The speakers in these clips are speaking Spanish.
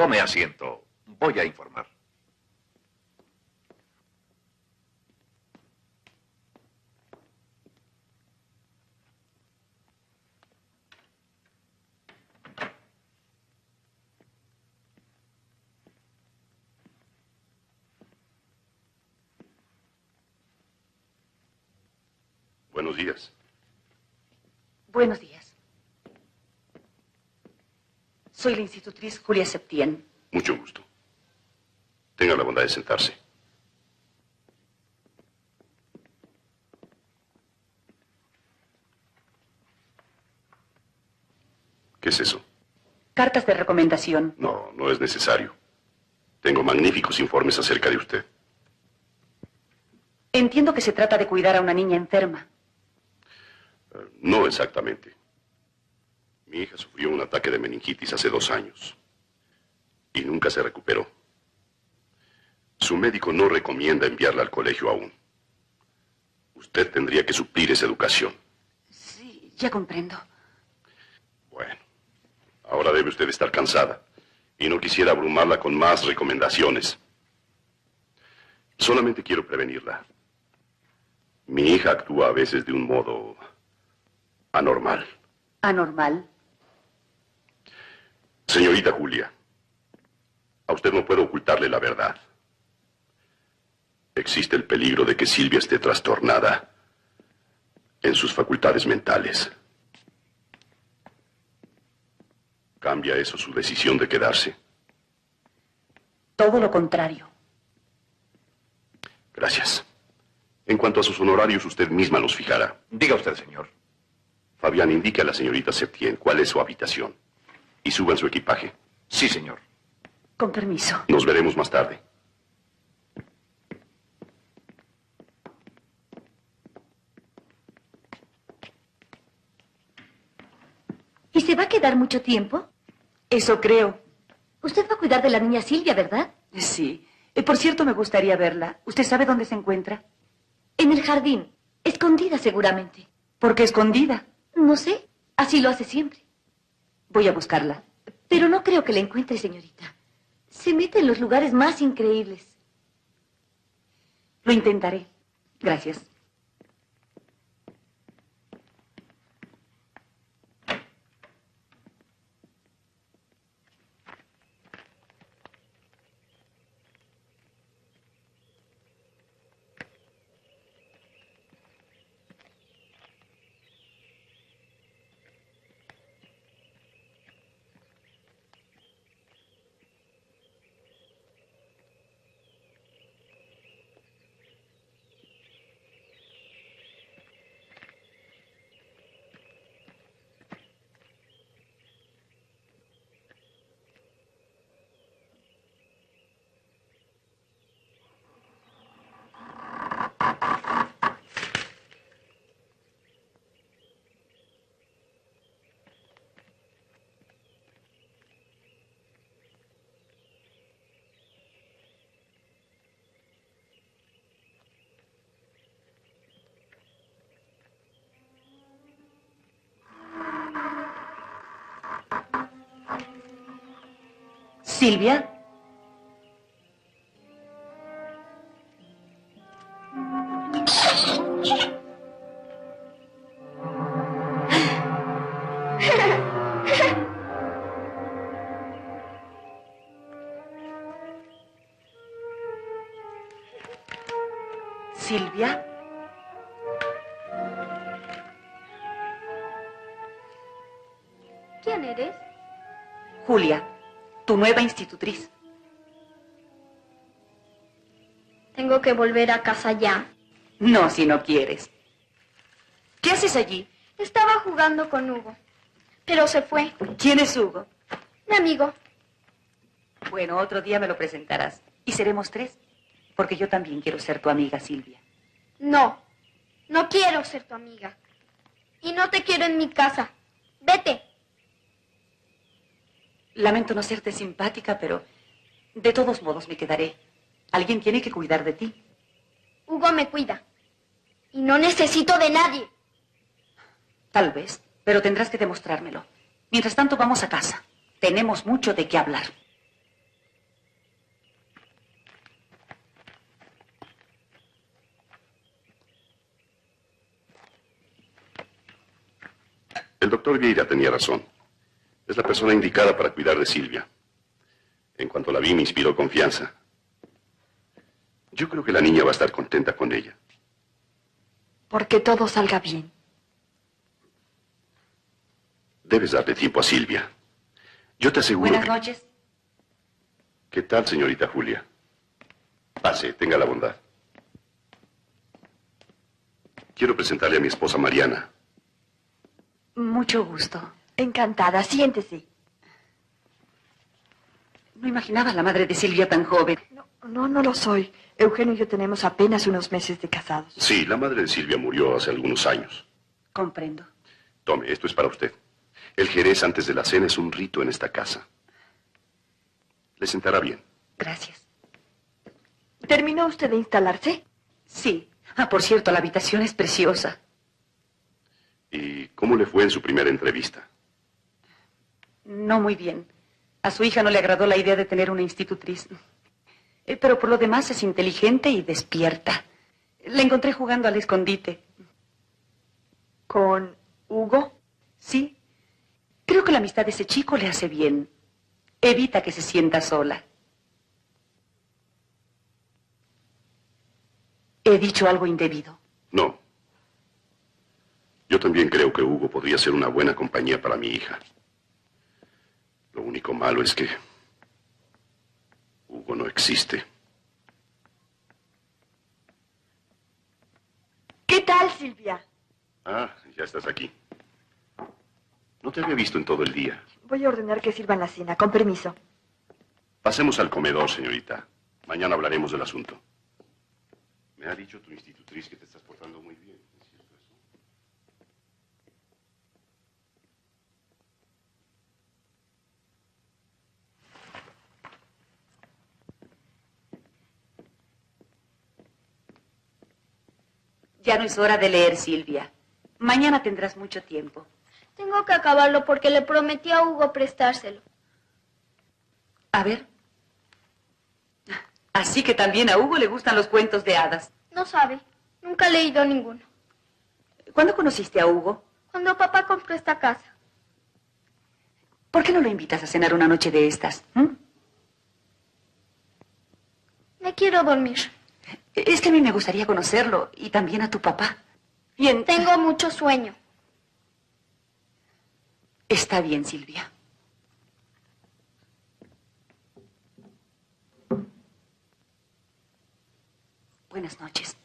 Tome asiento. Voy a informar. Buenos días. Buenos días. Soy la institutriz Julia Septién. Mucho gusto. Tenga la bondad de sentarse. ¿Qué es eso? Cartas de recomendación. No, no es necesario. Tengo magníficos informes acerca de usted. Entiendo que se trata de cuidar a una niña enferma. No exactamente. Mi hija sufrió un ataque de meningitis hace 2 años y nunca se recuperó. Su médico no recomienda enviarla al colegio aún. Usted tendría que suplir esa educación. Sí, ya comprendo. Bueno, ahora debe usted estar cansada y no quisiera abrumarla con más recomendaciones. Solamente quiero prevenirla. Mi hija actúa a veces de un modo anormal. ¿Anormal? Señorita Julia, a usted no puedo ocultarle la verdad. Existe el peligro de que Silvia esté trastornada en sus facultades mentales. ¿Cambia eso su decisión de quedarse? Todo lo contrario. Gracias. En cuanto a sus honorarios, usted misma los fijará. Diga usted, señor. Fabián, indique a la señorita Septién cuál es su habitación y suban su equipaje. Sí, señor. Con permiso. Nos veremos más tarde. ¿Y se va a quedar mucho tiempo? Eso creo. Usted va a cuidar de la niña Silvia, ¿verdad? Sí. Por cierto, me gustaría verla. ¿Usted sabe dónde se encuentra? En el jardín. Escondida, seguramente. ¿Por qué escondida? No sé. Así lo hace siempre. Voy a buscarla. Pero no creo que la encuentre, señorita. Se mete en los lugares más increíbles. Lo intentaré. Gracias. ¿Silvia? ¿Silvia? ¿Quién eres? Julia, tu nueva institutriz. Tengo que volver a casa ya. No, si no quieres. ¿Qué haces allí? Estaba jugando con Hugo, pero se fue. ¿Quién es Hugo? Mi amigo. Bueno, otro día me lo presentarás. Y seremos 3, porque yo también quiero ser tu amiga, Silvia. No, no quiero ser tu amiga. Y no te quiero en mi casa. Vete. Lamento no serte simpática, pero de todos modos me quedaré. Alguien tiene que cuidar de ti. Hugo me cuida. Y no necesito de nadie. Tal vez, pero tendrás que demostrármelo. Mientras tanto, vamos a casa. Tenemos mucho de qué hablar. El doctor Vieira tenía razón. Es la persona indicada para cuidar de Silvia. En cuanto la vi, me inspiró confianza. Yo creo que la niña va a estar contenta con ella. Porque todo salga bien. Debes darle tiempo a Silvia. Yo te aseguro Buenas que... noches. ¿Qué tal, señorita Julia? Pase, tenga la bondad. Quiero presentarle a mi esposa Mariana. Mucho gusto. Encantada, siéntese. No imaginaba a la madre de Silvia tan joven. No lo soy. Eugenio y yo tenemos apenas unos meses de casados. Sí, la madre de Silvia murió hace algunos años. Comprendo. Tome, esto es para usted. El jerez antes de la cena es un rito en esta casa. Le sentará bien. Gracias. ¿Terminó usted de instalarse? Sí. Por cierto, la habitación es preciosa. ¿Y cómo le fue en su primera entrevista? No muy bien. A su hija no le agradó la idea de tener una institutriz. Pero por lo demás es inteligente y despierta. La encontré jugando al escondite. ¿Con Hugo? Sí. Creo que la amistad de ese chico le hace bien. Evita que se sienta sola. ¿He dicho algo indebido? No. Yo también creo que Hugo podría ser una buena compañía para mi hija. Lo único malo es que Hugo no existe. ¿Qué tal, Silvia? Ah, ya estás aquí. No te había visto en todo el día. Voy a ordenar que sirvan la cena, con permiso. Pasemos al comedor, señorita. Mañana hablaremos del asunto. Me ha dicho tu institutriz que te estás portando muy bien. ¿Es cierto eso? Ya no es hora de leer, Silvia. Mañana tendrás mucho tiempo. Tengo que acabarlo porque le prometí a Hugo prestárselo. A ver. Así que también a Hugo le gustan los cuentos de hadas. No sabe. Nunca he leído ninguno. ¿Cuándo conociste a Hugo? Cuando papá compró esta casa. ¿Por qué no lo invitas a cenar una noche de estas? Me quiero dormir. Es que a mí me gustaría conocerlo y también a tu papá. Bien. Tengo mucho sueño. Está bien, Silvia. Buenas noches.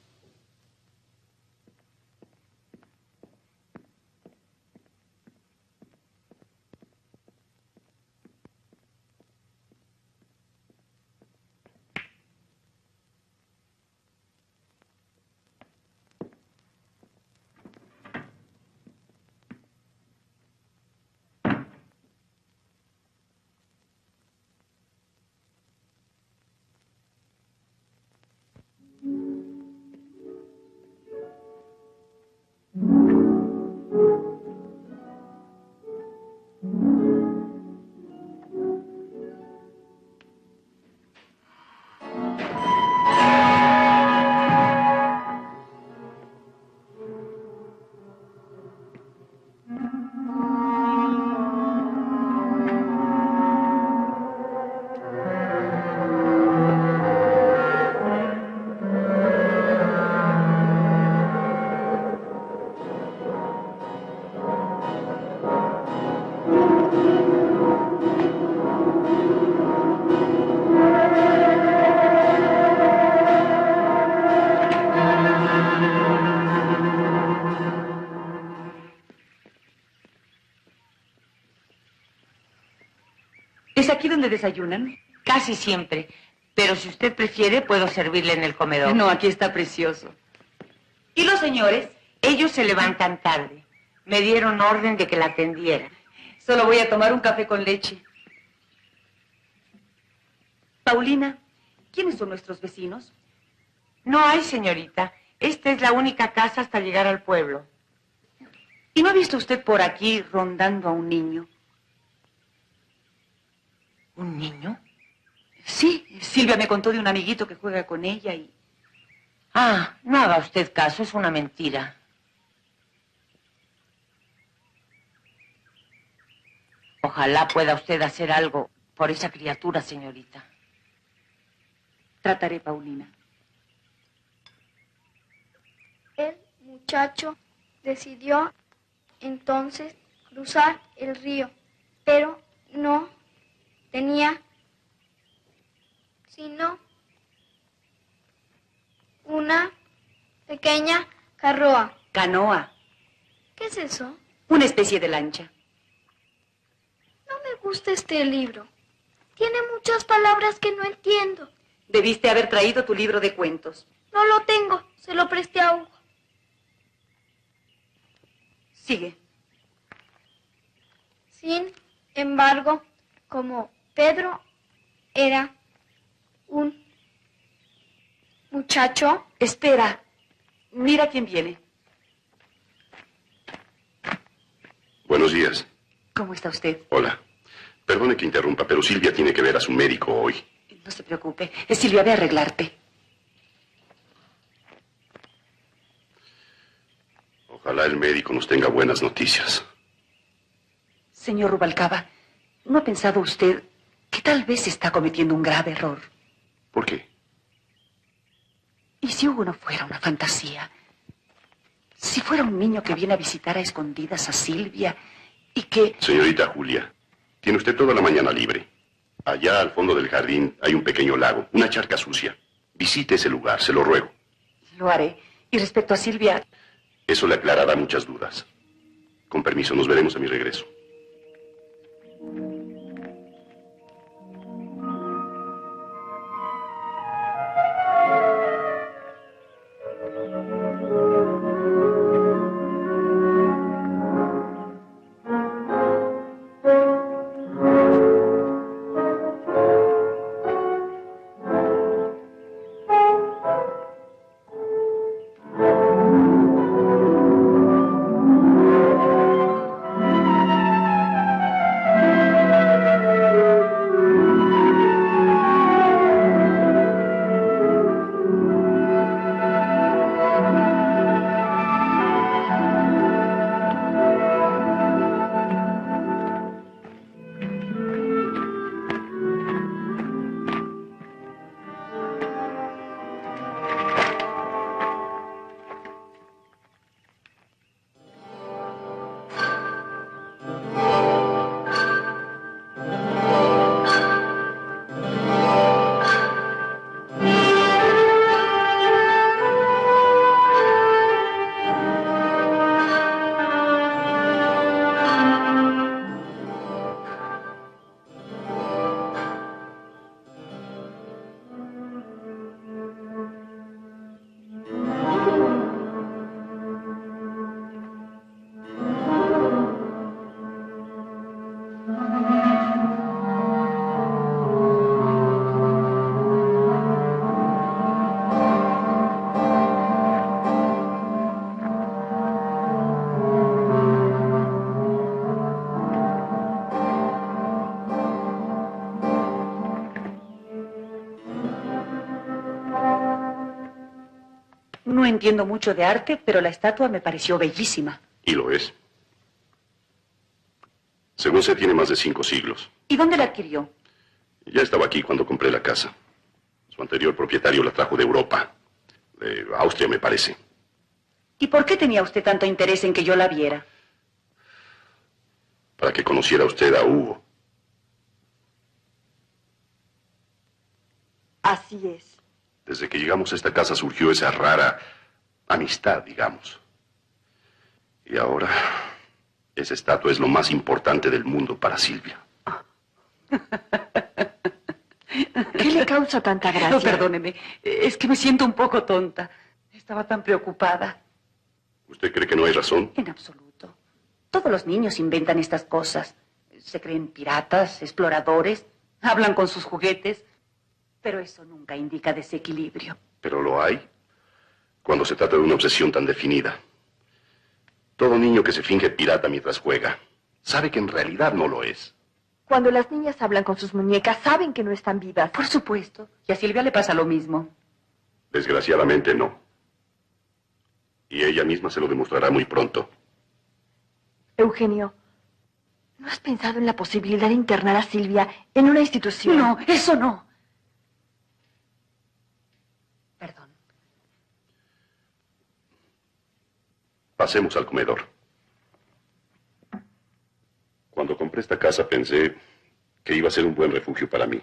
¿Es aquí donde desayunan? Casi siempre. Pero si usted prefiere, puedo servirle en el comedor. No, aquí está precioso. ¿Y los señores? Ellos se levantan tarde. Me dieron orden de que la atendiera. Solo voy a tomar un café con leche. Paulina, ¿quiénes son nuestros vecinos? No hay, señorita. Esta es la única casa hasta llegar al pueblo. ¿Y no ha visto usted por aquí rondando a un niño? ¿Un niño? Sí, Silvia me contó de un amiguito que juega con ella y... Ah, no haga usted caso, es una mentira. Ojalá pueda usted hacer algo por esa criatura, señorita. Trataré, Paulina. El muchacho decidió entonces cruzar el río, pero no tenía sino una pequeña carroa. Canoa. ¿Qué es eso? Una especie de lancha. No me gusta este libro. Tiene muchas palabras que no entiendo. Debiste haber traído tu libro de cuentos. No lo tengo. Se lo presté a Hugo. Sigue. Sin embargo, como Pedro era un muchacho, Espera. Mira quién viene. Buenos días. ¿Cómo está usted? Hola. Perdone que interrumpa, pero Silvia tiene que ver a su médico hoy. No se preocupe. Silvia, ve a arreglarte. Ojalá el médico nos tenga buenas noticias. Señor Rubalcaba, ¿no ha pensado usted que tal vez está cometiendo un grave error? ¿Por qué? ¿Y si Hugo no fuera una fantasía? Si fuera un niño que viene a visitar a escondidas a Silvia y que... Señorita Julia, tiene usted toda la mañana libre. Allá al fondo del jardín hay un pequeño lago, una charca sucia. Visite ese lugar, se lo ruego. Lo haré. Y respecto a Silvia... Eso le aclarará muchas dudas. Con permiso, nos veremos a mi regreso. No entiendo mucho de arte, pero la estatua me pareció bellísima. Y lo es. Según sé, tiene más de 5 siglos. ¿Y dónde la adquirió? Ya estaba aquí cuando compré la casa. Su anterior propietario la trajo de Europa. De Austria, me parece. ¿Y por qué tenía usted tanto interés en que yo la viera? Para que conociera usted a Hugo. Así es. Desde que llegamos a esta casa surgió esa rara amistad, digamos. Y ahora, esa estatua es lo más importante del mundo para Silvia. ¿Qué le causa tanta gracia? No, perdóneme, es que me siento un poco tonta. Estaba tan preocupada. ¿Usted cree que no hay razón? En absoluto. Todos los niños inventan estas cosas. Se creen piratas, exploradores, hablan con sus juguetes, pero eso nunca indica desequilibrio. Pero lo hay cuando se trata de una obsesión tan definida. Todo niño que se finge pirata mientras juega sabe que en realidad no lo es. Cuando las niñas hablan con sus muñecas, saben que no están vivas. Por supuesto. Y a Silvia le pasa lo mismo. Desgraciadamente no. Y ella misma se lo demostrará muy pronto. Eugenio, ¿No has pensado en la posibilidad de internar a Silvia en una institución? No, eso no. Perdón. Pasemos al comedor. Cuando compré esta casa pensé que iba a ser un buen refugio para mí.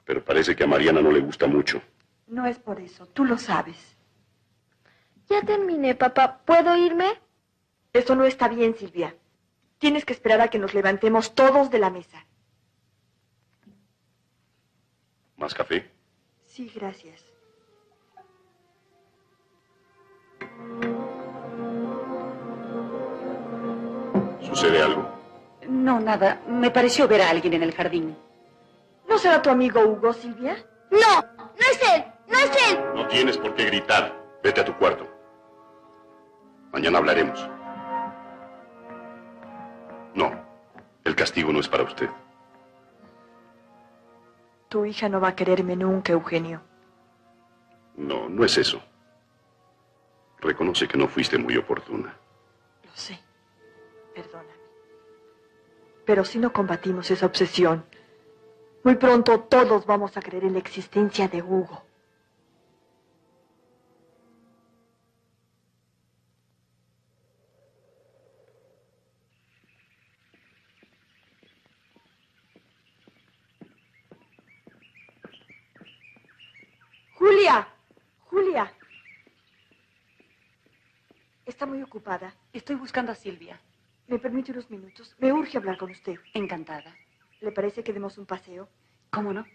Pero parece que a Mariana no le gusta mucho. No es por eso, tú lo sabes. Ya terminé, papá. ¿Puedo irme? Eso no está bien, Silvia. Tienes que esperar a que nos levantemos todos de la mesa. ¿Más café? Sí, gracias. ¿Sucede algo? No, nada. Me pareció ver a alguien en el jardín. ¿No será tu amigo Hugo, Silvia? No, no es él. No es él. No tienes por qué gritar. Vete a tu cuarto. Mañana hablaremos. No, el castigo no es para usted. Tu hija no va a quererme nunca, Eugenio. No, no es eso. Reconoce que no fuiste muy oportuna. Lo sé. Perdóname. Pero si no combatimos esa obsesión, muy pronto todos vamos a creer en la existencia de Hugo. Julia, Julia. Está muy ocupada. Estoy buscando a Silvia. ¿Me permite unos minutos? Me urge hablar con usted. Encantada. ¿Le parece que demos un paseo? ¿Cómo no?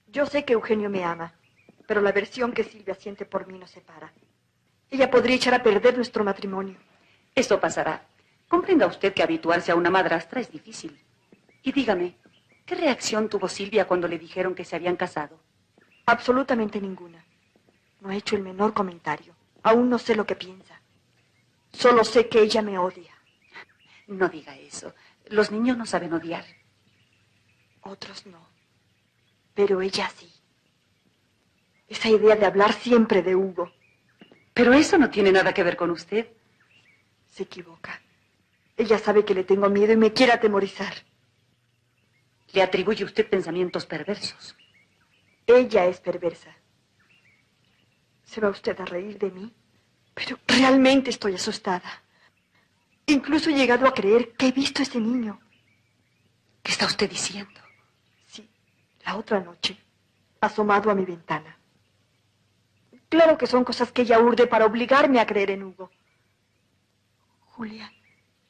Yo sé que Eugenio me ama, pero la aversión que Silvia siente por mí nos separa. Ella podría echar a perder nuestro matrimonio. Eso pasará. Comprenda usted que habituarse a una madrastra es difícil. Y dígame, ¿qué reacción tuvo Silvia cuando le dijeron que se habían casado? Absolutamente ninguna. No ha hecho el menor comentario. Aún no sé lo que piensa. Solo sé que ella me odia. No diga eso. Los niños no saben odiar. Otros no. Pero ella sí. Esa idea de hablar siempre de Hugo. Pero eso no tiene nada que ver con usted. Se equivoca. Ella sabe que le tengo miedo y me quiere atemorizar. Le atribuye usted pensamientos perversos. Ella es perversa. ¿Se va usted a reír de mí? Pero realmente estoy asustada. Incluso he llegado a creer que he visto a ese niño. ¿Qué está usted diciendo? Sí, la otra noche, asomado a mi ventana. Claro que son cosas que ella urde para obligarme a creer en Hugo. Julia,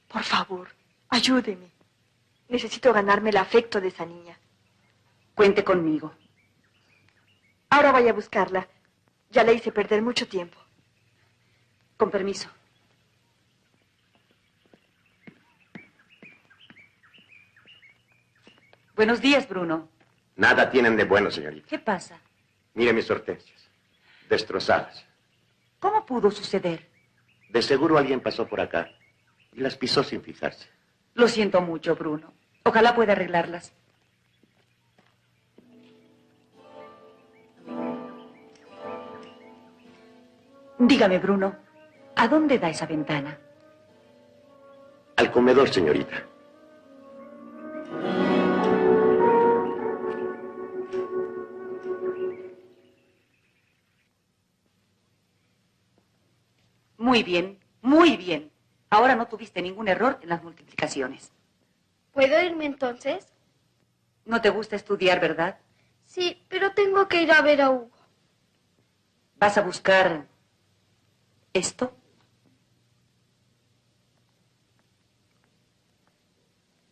por favor, ayúdeme. Necesito ganarme el afecto de esa niña. Cuente conmigo. Ahora vaya a buscarla. Ya le hice perder mucho tiempo. Con permiso. Buenos días, Bruno. Nada tienen de bueno, señorita. ¿Qué pasa? Mire mis hortensias. Destrozadas. ¿Cómo pudo suceder? De seguro alguien pasó por acá y las pisó sin fijarse. Lo siento mucho, Bruno. Ojalá pueda arreglarlas. Dígame, Bruno, ¿a dónde da esa ventana? Al comedor, señorita. Muy bien, muy bien. Ahora no tuviste ningún error en las multiplicaciones. ¿Puedo irme entonces? No te gusta estudiar, ¿verdad? Sí, pero tengo que ir a ver a Hugo. ¿Vas a buscar esto?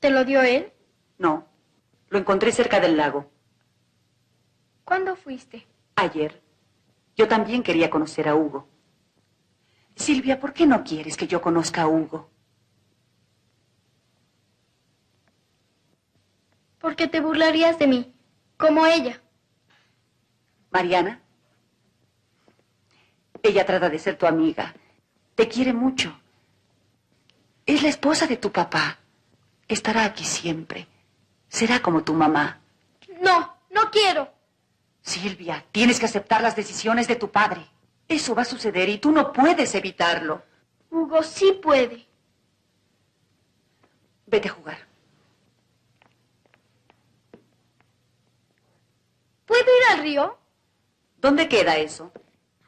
¿Te lo dio él? No, lo encontré cerca del lago. ¿Cuándo fuiste? Ayer. Yo también quería conocer a Hugo. Silvia, ¿por qué no quieres que yo conozca a Hugo? Porque te burlarías de mí, como ella. Mariana, ella trata de ser tu amiga. Te quiere mucho. Es la esposa de tu papá. Estará aquí siempre. Será como tu mamá. No, no quiero. Silvia, tienes que aceptar las decisiones de tu padre. Eso va a suceder y tú no puedes evitarlo. Hugo sí puede. Vete a jugar. ¿Puedo ir al río? ¿Dónde queda eso?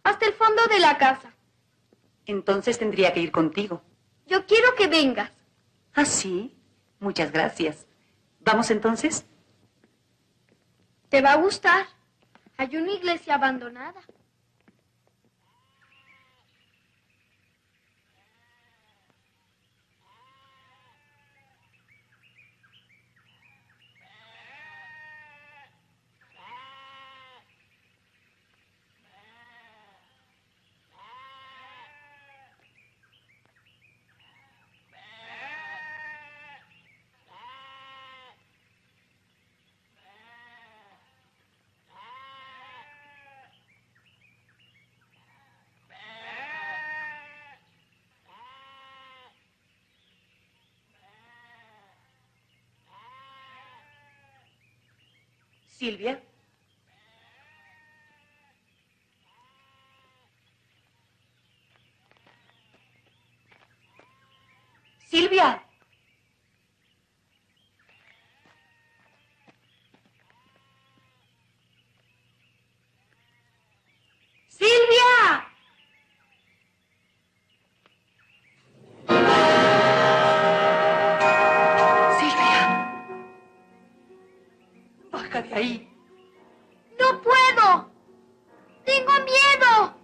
Hasta el fondo de la casa. Entonces tendría que ir contigo. Yo quiero que vengas. ¿Ah, sí? Muchas gracias. ¿Vamos entonces? Te va a gustar. Hay una iglesia abandonada. Silvia. Silvia. Silvia. Silvia. Baja de ahí. ¡No puedo! ¡Tengo miedo!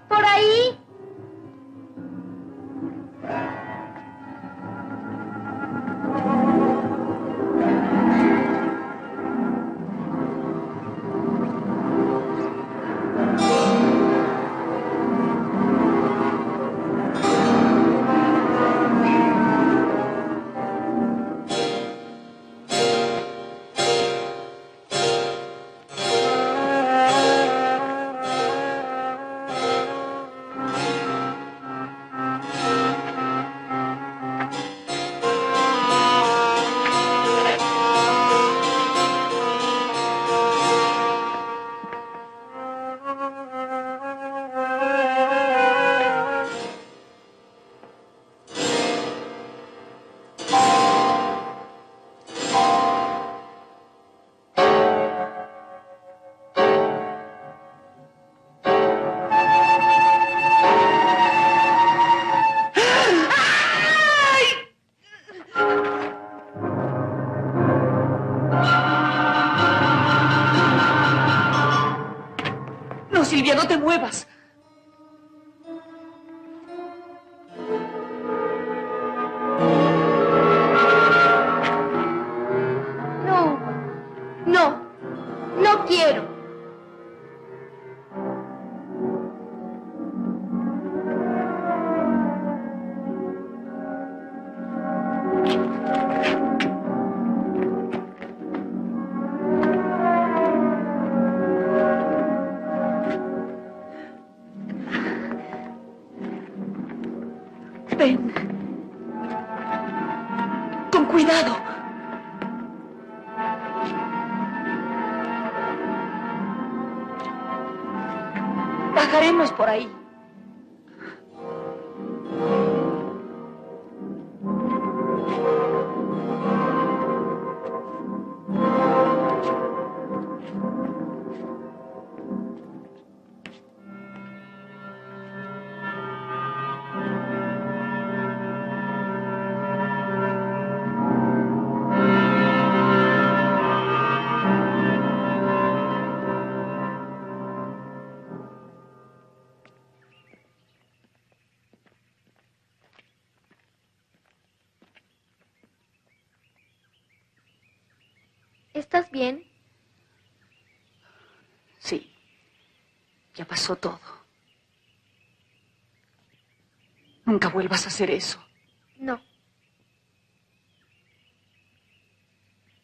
Por ahí. No, Silvia, no te muevas. No, no, no quiero. Ven. Con cuidado. Bajaremos por ahí. ¿Estás bien? Sí. Ya pasó todo. Nunca vuelvas a hacer eso. No.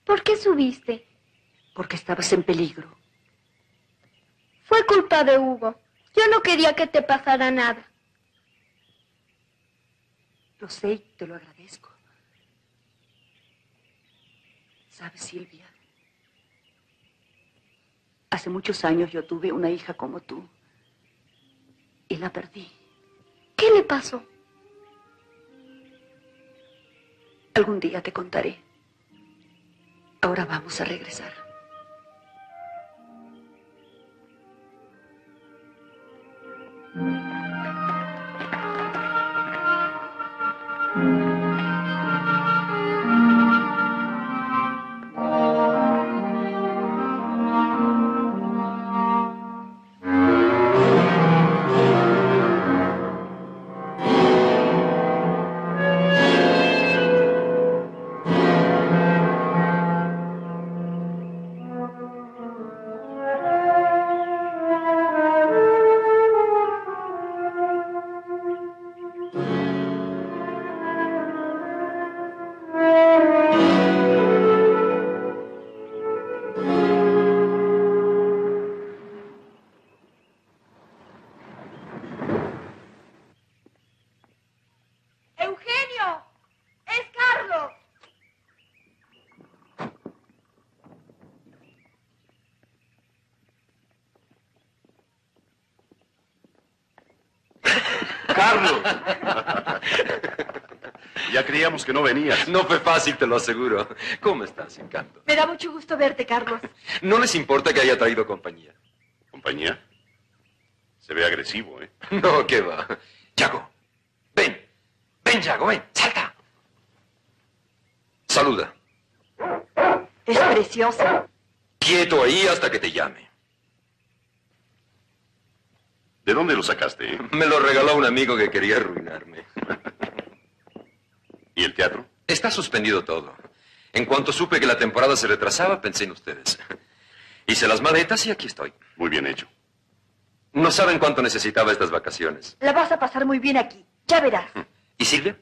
¿Por qué subiste? Porque estabas en peligro. Fue culpa de Hugo. Yo no quería que te pasara nada. Lo sé y te lo agradezco. ¿Sabes, Silvia? Hace muchos años yo tuve una hija como tú. Y la perdí. ¿Qué le pasó? Algún día te contaré. Ahora vamos a regresar. ¡Eugenio! ¡Es Carlos! ¡Carlos! Ya creíamos que no venías. No fue fácil, te lo aseguro. ¿Cómo estás, Encanto? Me da mucho gusto verte, Carlos. ¿No les importa que haya traído compañía? ¿Compañía? Se ve agresivo, ¿eh? No, ¿qué va? Yago, ven. Ven, Yago, ven. Salta. Saluda. Es preciosa. Quieto ahí hasta que te llame. ¿De dónde lo sacaste, eh? Me lo regaló un amigo que quería arruinarme. ¿Y el teatro? Está suspendido todo. En cuanto supe que la temporada se retrasaba, pensé en ustedes. Hice las maletas y aquí estoy. Muy bien hecho. No saben cuánto necesitaba estas vacaciones. La vas a pasar muy bien aquí. Ya verás. ¿Y Silvia?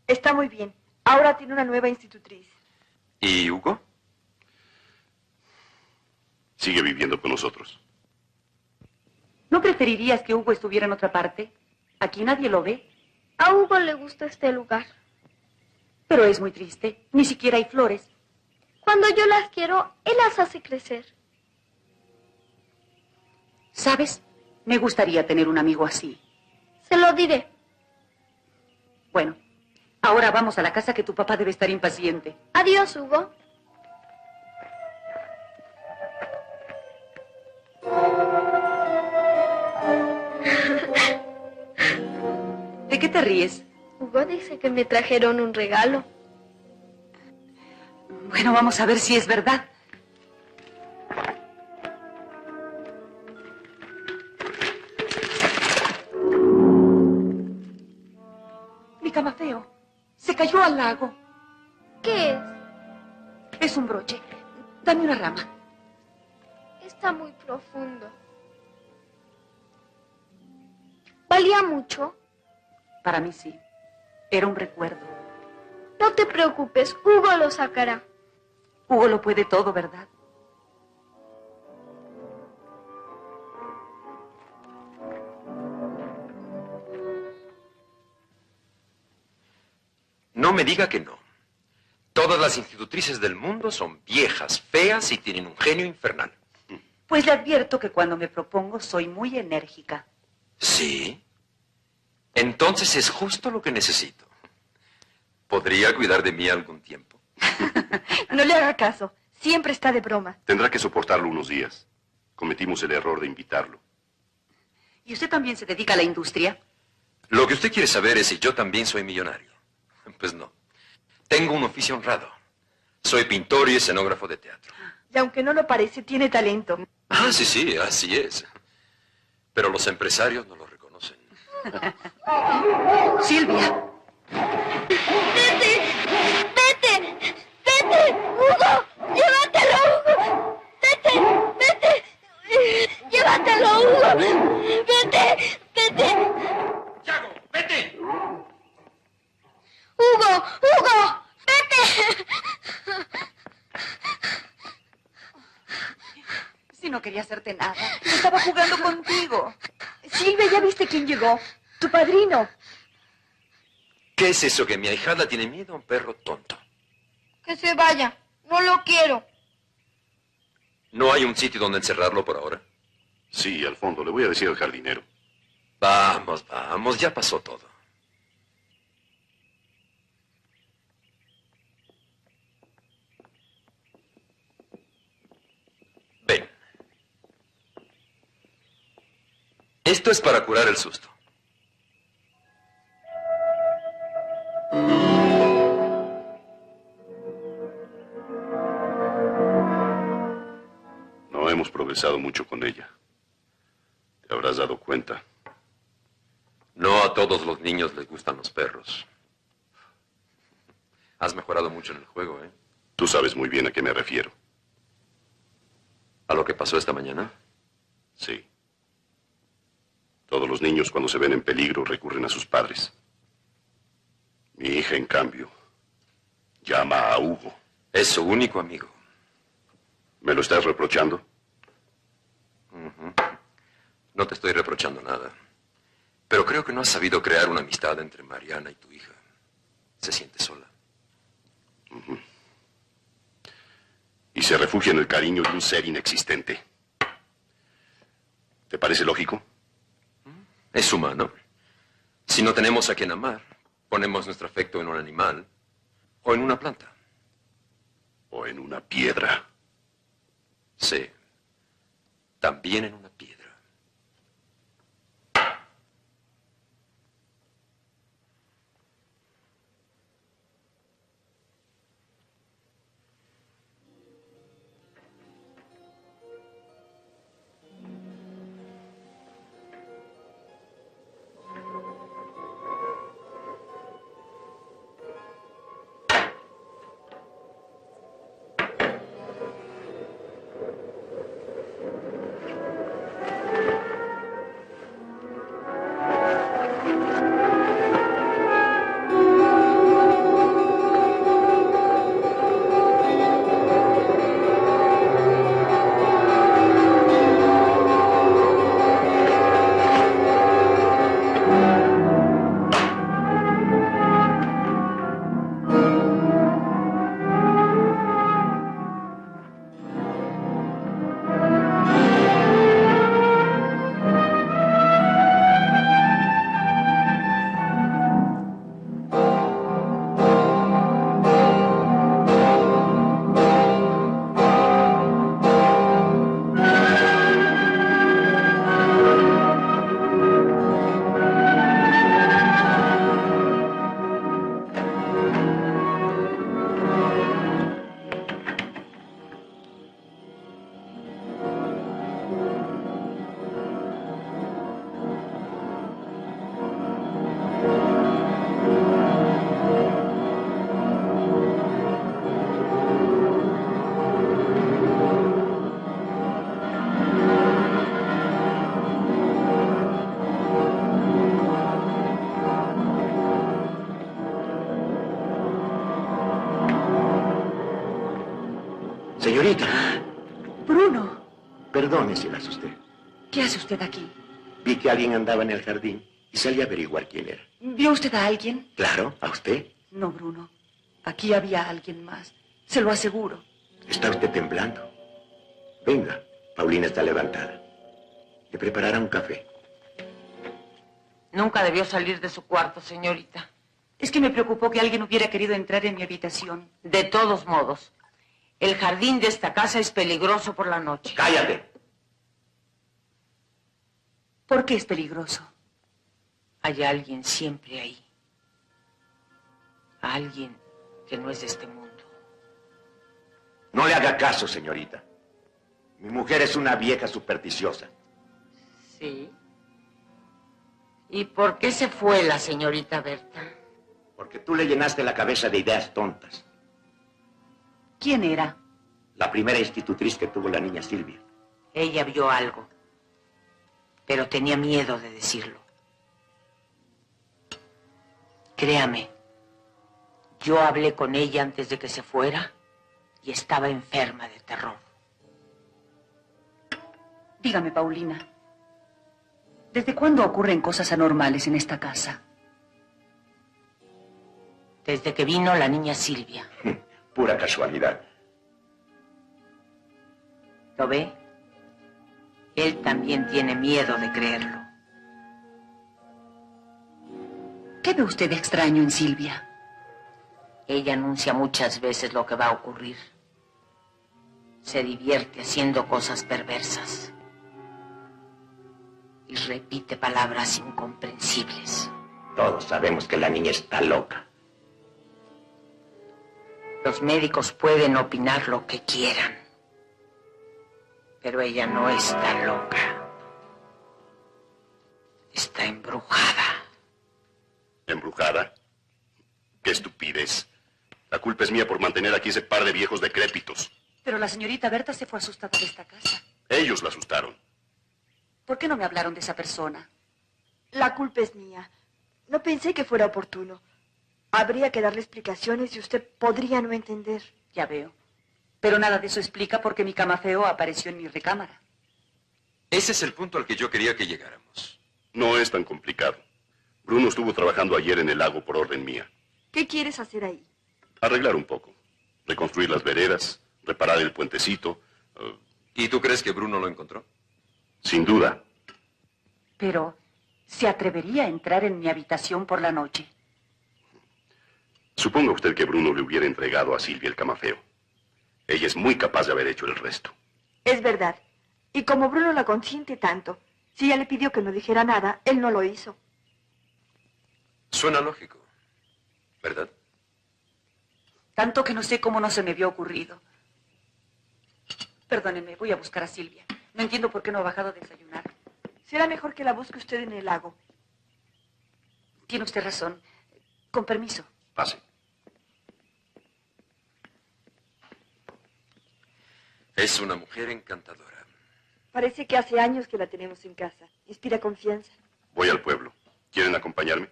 Está muy bien. Ahora tiene una nueva institutriz. ¿Y Hugo? Sigue viviendo con nosotros. ¿No preferirías que Hugo estuviera en otra parte? Aquí nadie lo ve. A Hugo le gusta este lugar. Pero es muy triste. Ni siquiera hay flores. Cuando yo las quiero, él las hace crecer. ¿Sabes? Me gustaría tener un amigo así. Se lo diré. Bueno, ahora vamos a la casa que tu papá debe estar impaciente. Adiós, Hugo. ¿De qué te ríes? Hugo dice que me trajeron un regalo. Bueno, vamos a ver si es verdad. Mi camafeo se cayó al lago. ¿Qué es? Es un broche. Dame una rama. Está muy profundo. ¿Valía mucho? Para mí sí. Era un recuerdo. No te preocupes, Hugo lo sacará. Hugo lo puede todo, ¿verdad? no me diga que no. Todas las institutrices del mundo son viejas, feas y tienen un genio infernal. Pues le advierto que cuando me propongo soy muy enérgica. ¿Sí? Entonces es justo lo que necesito. ¿Podría cuidar de mí algún tiempo? No le haga caso. Siempre está de broma. Tendrá que soportarlo unos días. Cometimos el error de invitarlo. ¿Y usted también se dedica a la industria? Lo que usted quiere saber es si yo también soy millonario. Pues no. Tengo un oficio honrado. Soy pintor y escenógrafo de teatro. Y aunque no lo parece, tiene talento. Ah, sí, sí, así es. Pero los empresarios no lo reconocen. Silvia. ¡Vete! ¡Vete! ¡Vete! ¡Hugo! ¡Llévatelo, Hugo! ¡Vete! ¡Vete! ¡Llévatelo, Hugo! ¡Vete! ¡Vete! ¡Yago, vete! ¡Hugo! ¡Hugo! ¡Vete! Si no quería hacerte nada. Estaba jugando contigo. Silvia, ¿ya viste quién llegó? Tu padrino. ¿Qué es eso que mi ahijada tiene miedo a un perro tonto? Que se vaya. No lo quiero. ¿No hay un sitio donde encerrarlo por ahora? Sí, al fondo. Le voy a decir al jardinero. Vamos, vamos, ya pasó todo. Ven. Esto es para curar el susto. No hemos progresado mucho con ella. Te habrás dado cuenta. No a todos los niños les gustan los perros. Has mejorado mucho en el juego, ¿eh? Tú sabes muy bien a qué me refiero. ¿A lo que pasó esta mañana? Sí. Todos los niños cuando se ven en peligro recurren a sus padres. Mi hija, en cambio, llama a Hugo. Es su único amigo. ¿Me lo estás reprochando? No te estoy reprochando nada. Pero creo que no has sabido crear una amistad entre Mariana y tu hija. Se siente sola. Y se refugia en el cariño de un ser inexistente. ¿Te parece lógico? Es humano. Si no tenemos a quien amar, ponemos nuestro afecto en un animal o en una planta. ¿O en una piedra? Sí. También en una piedra. Señorita, Bruno, perdone si la asusté. ¿qué hace usted aquí? Vi que alguien andaba en el jardín y salí a averiguar quién era. ¿Vio usted a alguien? Claro, ¿a usted? No, Bruno. Aquí había alguien más. Se lo aseguro. Está usted temblando. Venga, Paulina está levantada. Le preparará un café. Nunca debió salir de su cuarto, señorita. Es que me preocupó que alguien hubiera querido entrar en mi habitación. De todos modos, el jardín de esta casa es peligroso por la noche. ¡Cállate! ¿Por qué es peligroso? Hay alguien siempre ahí. Alguien que no es de este mundo. No le haga caso, señorita. Mi mujer es una vieja supersticiosa. Sí. ¿Y por qué se fue la señorita Berta? Porque tú le llenaste la cabeza de ideas tontas. ¿Quién era? La primera institutriz que tuvo la niña Silvia. Ella vio algo, pero tenía miedo de decirlo. Créame, yo hablé con ella antes de que se fuera y estaba enferma de terror. Dígame, Paulina. ¿Desde cuándo ocurren cosas anormales en esta casa? Desde que vino la niña Silvia. Pura casualidad. ¿Lo ve? Él también tiene miedo de creerlo. ¿Qué ve usted de extraño en Silvia? Ella anuncia muchas veces lo que va a ocurrir. Se divierte haciendo cosas perversas. Y repite palabras incomprensibles. Todos sabemos que la niña está loca. Los médicos pueden opinar lo que quieran. Pero ella no está loca. Está embrujada. ¿Embrujada? ¡Qué estupidez! La culpa es mía por mantener aquí ese par de viejos decrépitos. Pero la señorita Berta se fue asustada de esta casa. Ellos la asustaron. ¿Por qué no me hablaron de esa persona? La culpa es mía. No pensé que fuera oportuno. Habría que darle explicaciones y usted podría no entender. Ya veo. Pero nada de eso explica por qué mi camafeo apareció en mi recámara. Ese es el punto al que yo quería que llegáramos. No es tan complicado. Bruno estuvo trabajando ayer en el lago por orden mía. ¿Qué quieres hacer ahí? Arreglar un poco. Reconstruir las veredas, reparar el puentecito. ¿Y tú crees que Bruno lo encontró? Sin duda. Pero, ¿se atrevería a entrar en mi habitación por la noche? Suponga usted que Bruno le hubiera entregado a Silvia el camafeo. Ella es muy capaz de haber hecho el resto. Es verdad. Y como Bruno la consiente tanto, si ella le pidió que no dijera nada, él no lo hizo. Suena lógico, ¿verdad? Tanto que no sé cómo no se me había ocurrido. Perdóneme, voy a buscar a Silvia. No entiendo por qué no ha bajado a desayunar. Será mejor que la busque usted en el lago. Tiene usted razón. Con permiso. Pase. Es una mujer encantadora. Parece que hace años que la tenemos en casa. Inspira confianza. Voy al pueblo. ¿Quieren acompañarme?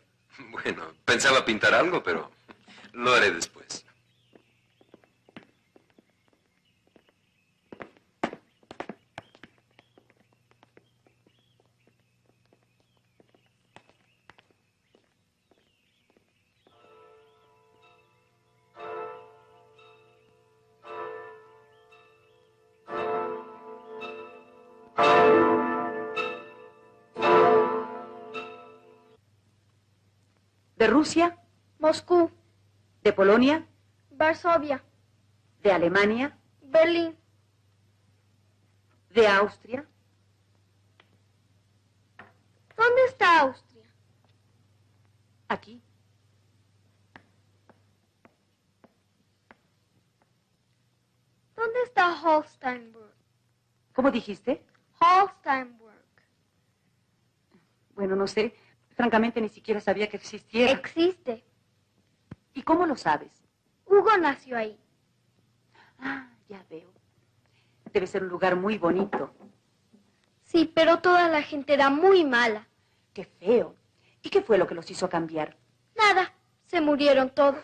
Bueno, pensaba pintar algo, pero lo haré después. ¿De Rusia? Moscú, ¿De Polonia? Varsovia, ¿De Alemania? Berlín, ¿De Austria? ¿dónde está Austria? Aquí. ¿Dónde está Holsteinburg? ¿Cómo dijiste? Holsteinburg. Bueno, no sé. Francamente, ni siquiera sabía que existiera. Existe. ¿Y cómo lo sabes? Hugo nació ahí. Ah, ya veo. Debe ser un lugar muy bonito. Sí, pero toda la gente era muy mala. Qué feo. ¿Y qué fue lo que los hizo cambiar? Nada, se murieron todos.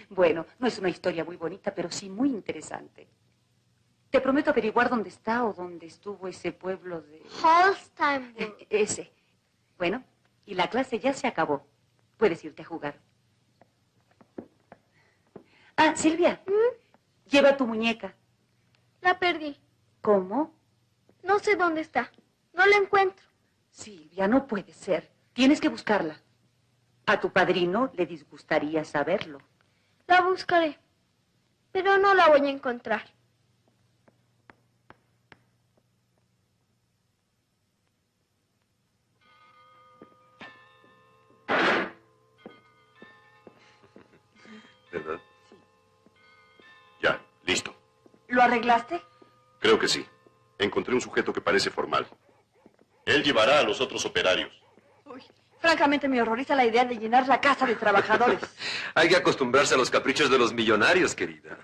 Bueno, no es una historia muy bonita, pero sí muy interesante. Te prometo averiguar dónde está o dónde estuvo ese pueblo de... Holsteinburg. Ese. Bueno, y la clase ya se acabó. Puedes irte a jugar. Ah, Silvia, lleva tu muñeca. La perdí. ¿Cómo? No sé dónde está. No la encuentro. Silvia, no puede ser. Tienes que buscarla. A tu padrino le disgustaría saberlo. La buscaré. Pero no la voy a encontrar. ¿Verdad? Ya, listo. ¿Lo arreglaste? Creo que sí. Encontré un sujeto que parece formal. Él llevará a los otros operarios. Uy, francamente me horroriza la idea de llenar la casa de trabajadores. Hay que acostumbrarse a los caprichos de los millonarios, querida.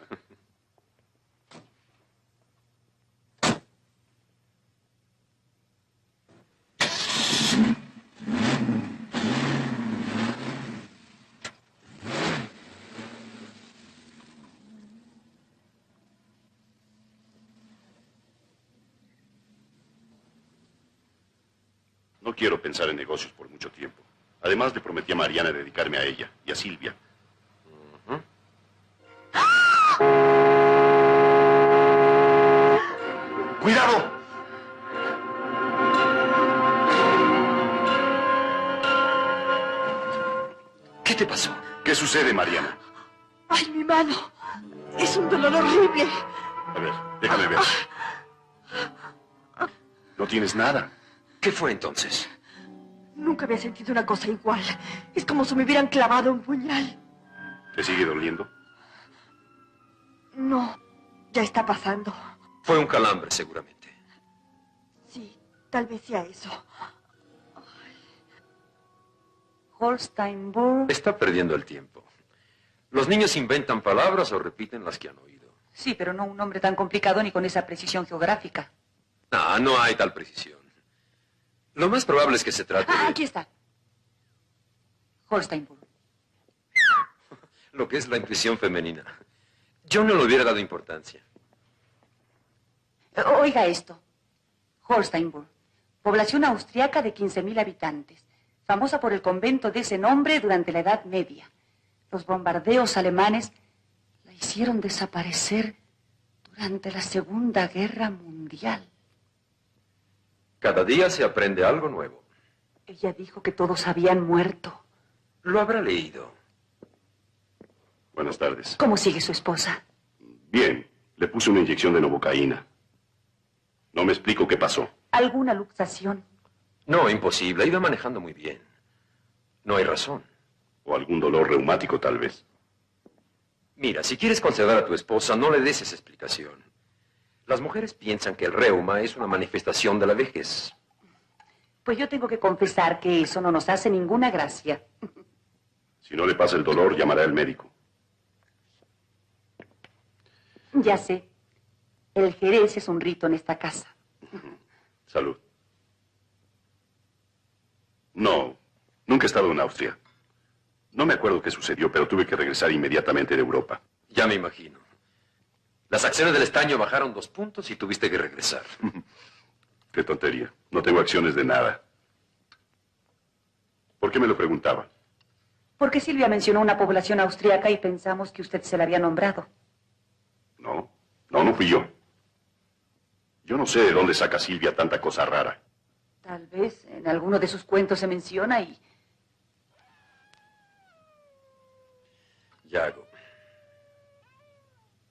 No quiero pensar en negocios por mucho tiempo. Además, le prometí a Mariana dedicarme a ella y a Silvia. ¡Cuidado! ¿Qué te pasó? ¿Qué sucede, Mariana? ¡Ay, mi mano! Es un dolor horrible. A ver, déjame ver. No tienes nada. ¿Qué fue entonces? Nunca había sentido una cosa igual. Es como si me hubieran clavado un puñal. ¿Te sigue doliendo? No, ya está pasando. Fue un calambre, seguramente. Sí, tal vez sea eso. Holsteinburg. Está perdiendo el tiempo. Los niños inventan palabras o repiten las que han oído. Sí, pero no un nombre tan complicado ni con esa precisión geográfica. No, no hay tal precisión. Lo más probable es que se trate Ah, de aquí está. Holsteinburg. lo que es la intuición femenina. Yo no le hubiera dado importancia. Oiga esto. Holsteinburg. Población austriaca de 15.000 habitantes. Famosa por el convento de ese nombre durante la Edad Media. Los bombardeos alemanes la hicieron desaparecer durante la Segunda Guerra Mundial. Cada día se aprende algo nuevo. Ella dijo que todos habían muerto. Lo habrá leído. Buenas tardes. ¿Cómo sigue su esposa? Bien, le puse una inyección de novocaína. No me explico qué pasó. ¿Alguna luxación? No, imposible. Iba manejando muy bien. No hay razón. O algún dolor reumático, tal vez. Mira, si quieres conceder a tu esposa, no le des esa explicación. Las mujeres piensan que el reuma es una manifestación de la vejez. Pues yo tengo que confesar que eso no nos hace ninguna gracia. Si no le pasa el dolor, llamará al médico. Ya sé. El jerez es un rito en esta casa. Salud. No, nunca he estado en Austria. No me acuerdo qué sucedió, pero tuve que regresar inmediatamente de Europa. Ya me imagino. Las acciones del estaño bajaron 2 puntos y tuviste que regresar. Qué tontería. No tengo acciones de nada. ¿Por qué me lo preguntaba? Porque Silvia mencionó una población austriaca y pensamos que usted se la había nombrado. No fui yo. Yo no sé de dónde saca Silvia tanta cosa rara. Tal vez en alguno de sus cuentos se menciona y... Yago.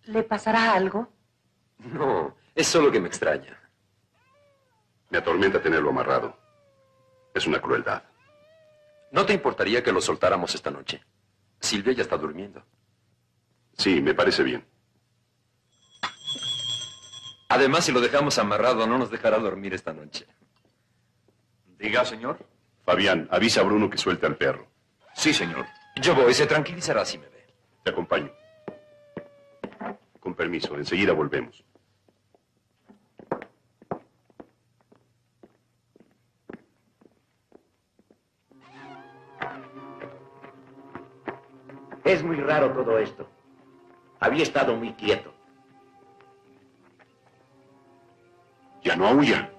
¿Le pasará algo? No, es solo que me extraña. Me atormenta tenerlo amarrado. Es una crueldad. ¿No te importaría que lo soltáramos esta noche? Silvia ya está durmiendo. Sí, me parece bien. Además, si lo dejamos amarrado, no nos dejará dormir esta noche. Diga, señor. Fabián, avisa a Bruno que suelte al perro. Sí, señor. Yo voy, se tranquilizará si me ve. Te acompaño. Con permiso, enseguida volvemos. Es muy raro todo esto. Había estado muy quieto. Ya no aúlla.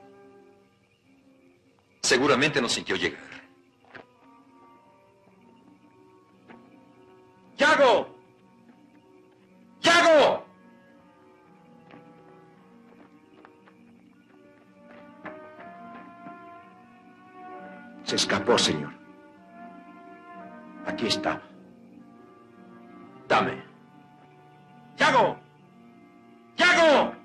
Seguramente nos sintió llegar. ¡Yago! Se escapó, señor. Aquí estaba. Dame. ¡Yago! ¡Yago!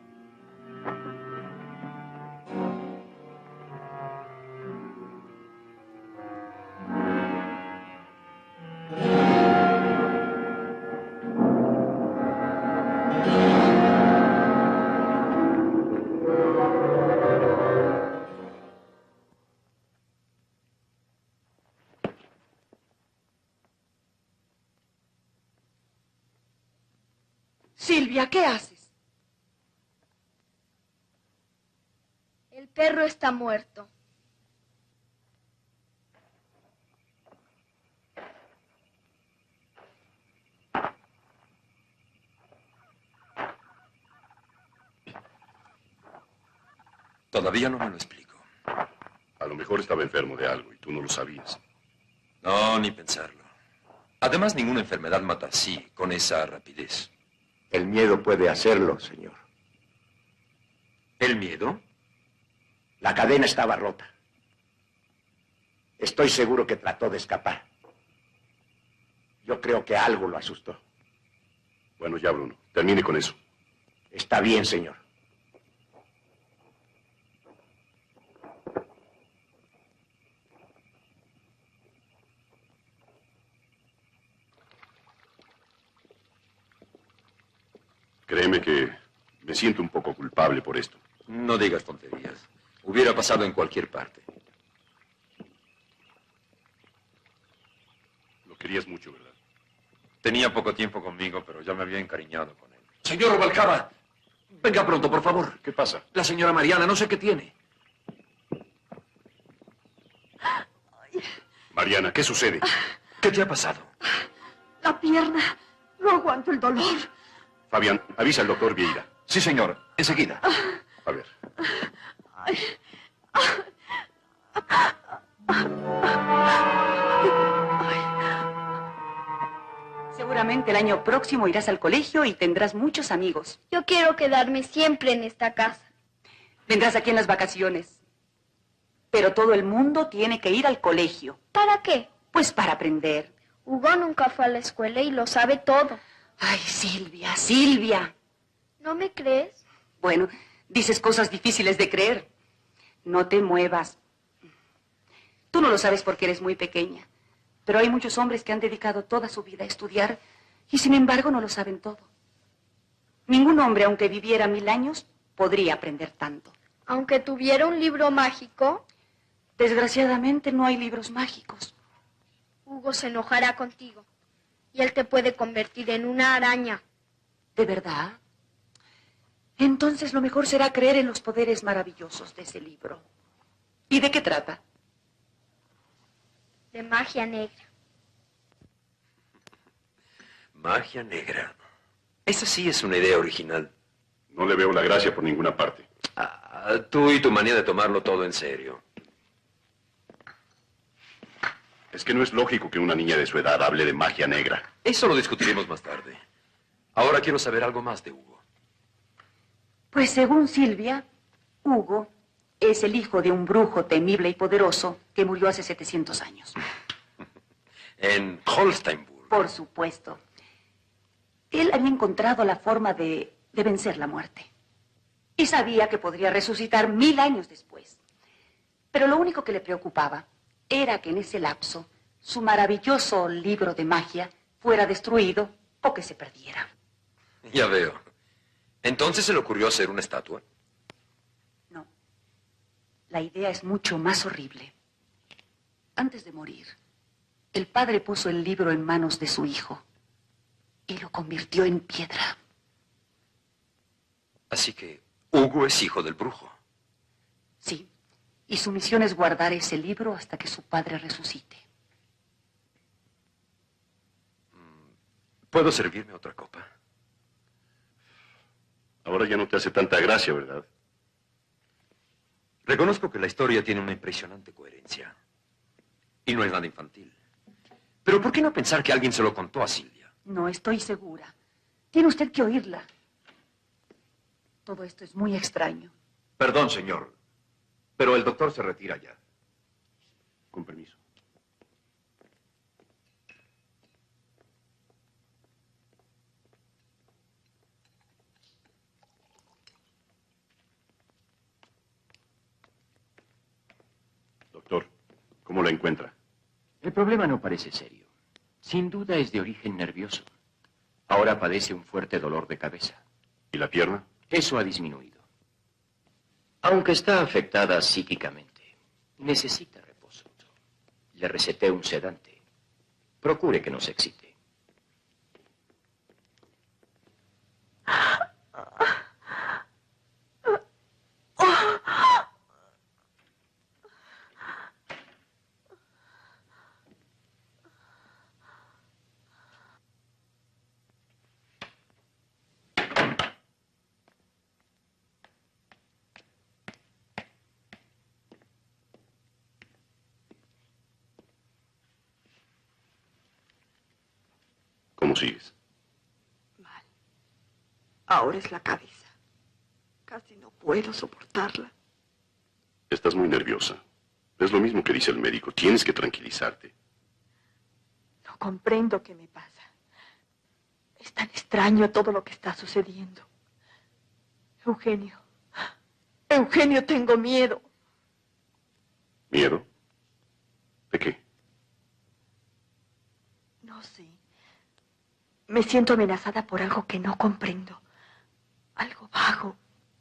Silvia, ¿qué haces? El perro está muerto. Todavía no me lo explico. A lo mejor estaba enfermo de algo y tú no lo sabías. No, ni pensarlo. Además, ninguna enfermedad mata así, con esa rapidez. El miedo puede hacerlo, señor. ¿El miedo? La cadena estaba rota. Estoy seguro que trató de escapar. Yo creo que algo lo asustó. Bueno, ya, Bruno, termine con eso. Está bien, señor. Créeme que me siento un poco culpable por esto. No digas tonterías. Hubiera pasado en cualquier parte. Lo querías mucho, ¿verdad? Tenía poco tiempo conmigo, pero ya me había encariñado con él. Señor Rubalcaba, venga pronto, por favor. ¿Qué pasa? La señora Mariana, no sé qué tiene. Mariana, ¿qué sucede? ¿Qué te ha pasado? La pierna. No aguanto el dolor. Fabián, avisa al doctor Vieira. Sí, señor, enseguida. A ver. Seguramente el año próximo irás al colegio y tendrás muchos amigos. Yo quiero quedarme siempre en esta casa. Vendrás aquí en las vacaciones. Pero todo el mundo tiene que ir al colegio. ¿Para qué? Pues para aprender. Hugo nunca fue a la escuela y lo sabe todo. Ay, Silvia, Silvia. ¿No me crees? Bueno, dices cosas difíciles de creer. No te muevas. Tú no lo sabes porque eres muy pequeña. Pero hay muchos hombres que han dedicado toda su vida a estudiar y sin embargo no lo saben todo. Ningún hombre, aunque viviera 1000 años, podría aprender tanto. Aunque tuviera un libro mágico, Desgraciadamente no hay libros mágicos. Hugo se enojará contigo. Y él te puede convertir en una araña. ¿De verdad? Entonces lo mejor será creer en los poderes maravillosos de ese libro. ¿Y de qué trata? De magia negra. Magia negra. Esa sí es una idea original. No le veo la gracia por ninguna parte. Tú y tu manía de tomarlo todo en serio. Es que no es lógico que una niña de su edad hable de magia negra. Eso lo discutiremos más tarde. Ahora quiero saber algo más de Hugo. Pues según Silvia, Hugo es el hijo de un brujo temible y poderoso que murió hace 700 años. En Holsteinburg. Por supuesto. Él había encontrado la forma de vencer la muerte. Y sabía que podría resucitar 1000 años después. Pero lo único que le preocupaba era que en ese lapso su maravilloso libro de magia fuera destruido o que se perdiera. Ya veo. ¿Entonces se le ocurrió hacer una estatua? No. La idea es mucho más horrible. Antes de morir, el padre puso el libro en manos de su hijo y lo convirtió en piedra. Así que Hugo es hijo del brujo. Sí, y su misión es guardar ese libro hasta que su padre resucite. ¿Puedo servirme otra copa? Ahora ya no te hace tanta gracia, ¿verdad? Reconozco que la historia tiene una impresionante coherencia. Y no es nada infantil. Pero ¿por qué no pensar que alguien se lo contó a Silvia? No estoy segura. Tiene usted que oírla. Todo esto es muy extraño. Perdón, señor, pero el doctor se retira ya. Con permiso. Doctor, ¿cómo la encuentra? El problema no parece serio. Sin duda es de origen nervioso. Ahora padece un fuerte dolor de cabeza. ¿Y la pierna? Eso ha disminuido. Aunque está afectada psíquicamente, necesita reposo. Le receté un sedante. Procure que no se excite. ¿Cómo sigues? Mal. Ahora es la cabeza. Casi no puedo soportarla. Estás muy nerviosa. Es lo mismo que dice el médico. Tienes que tranquilizarte. No comprendo qué me pasa. Es tan extraño todo lo que está sucediendo. Eugenio. Eugenio, tengo miedo. ¿Miedo? ¿De qué? No sé. Me siento amenazada por algo que no comprendo. Algo vago,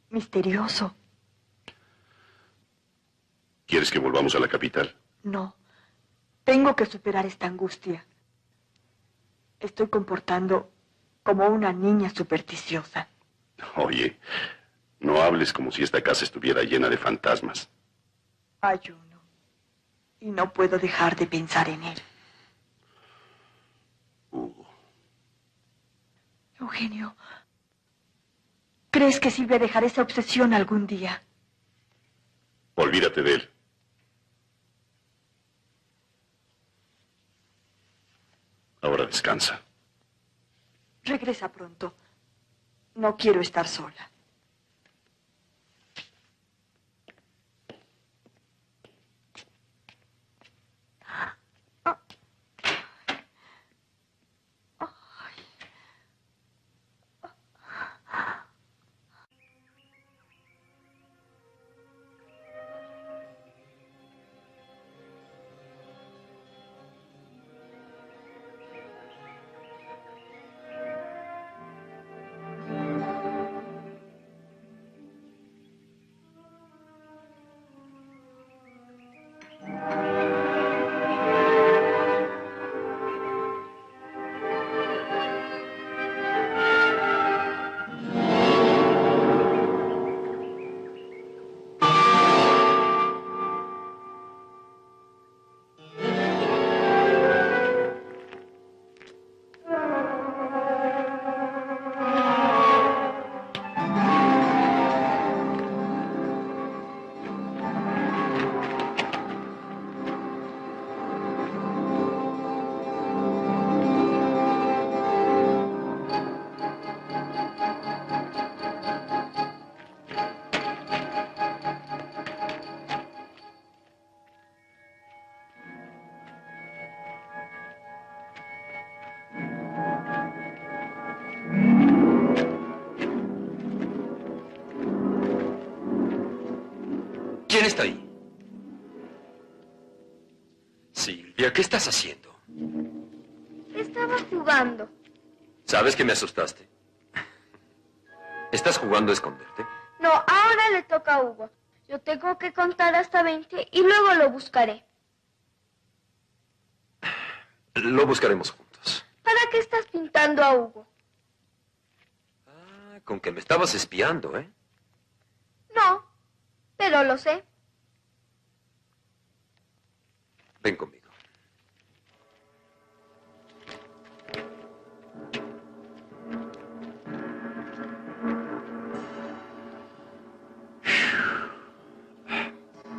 misterioso. ¿Quieres que volvamos a la capital? No. Tengo que superar esta angustia. Estoy comportando como una niña supersticiosa. Oye, no hables como si esta casa estuviera llena de fantasmas. Ayuno. Y no puedo dejar de pensar en él. Hugo. Eugenio, ¿crees que sirve dejar esa obsesión algún día? Olvídate de él. Ahora descansa. Regresa pronto. No quiero estar sola. ¿Quién está ahí? Silvia, ¿qué estás haciendo? Estaba jugando. ¿Sabes que me asustaste? ¿Estás jugando a esconderte? No, ahora le toca a Hugo. Yo tengo que contar hasta 20 y luego lo buscaré. Lo buscaremos juntos. ¿Para qué estás pintando a Hugo? Ah, con que me estabas espiando, ¿eh? No, pero lo sé. Ven conmigo.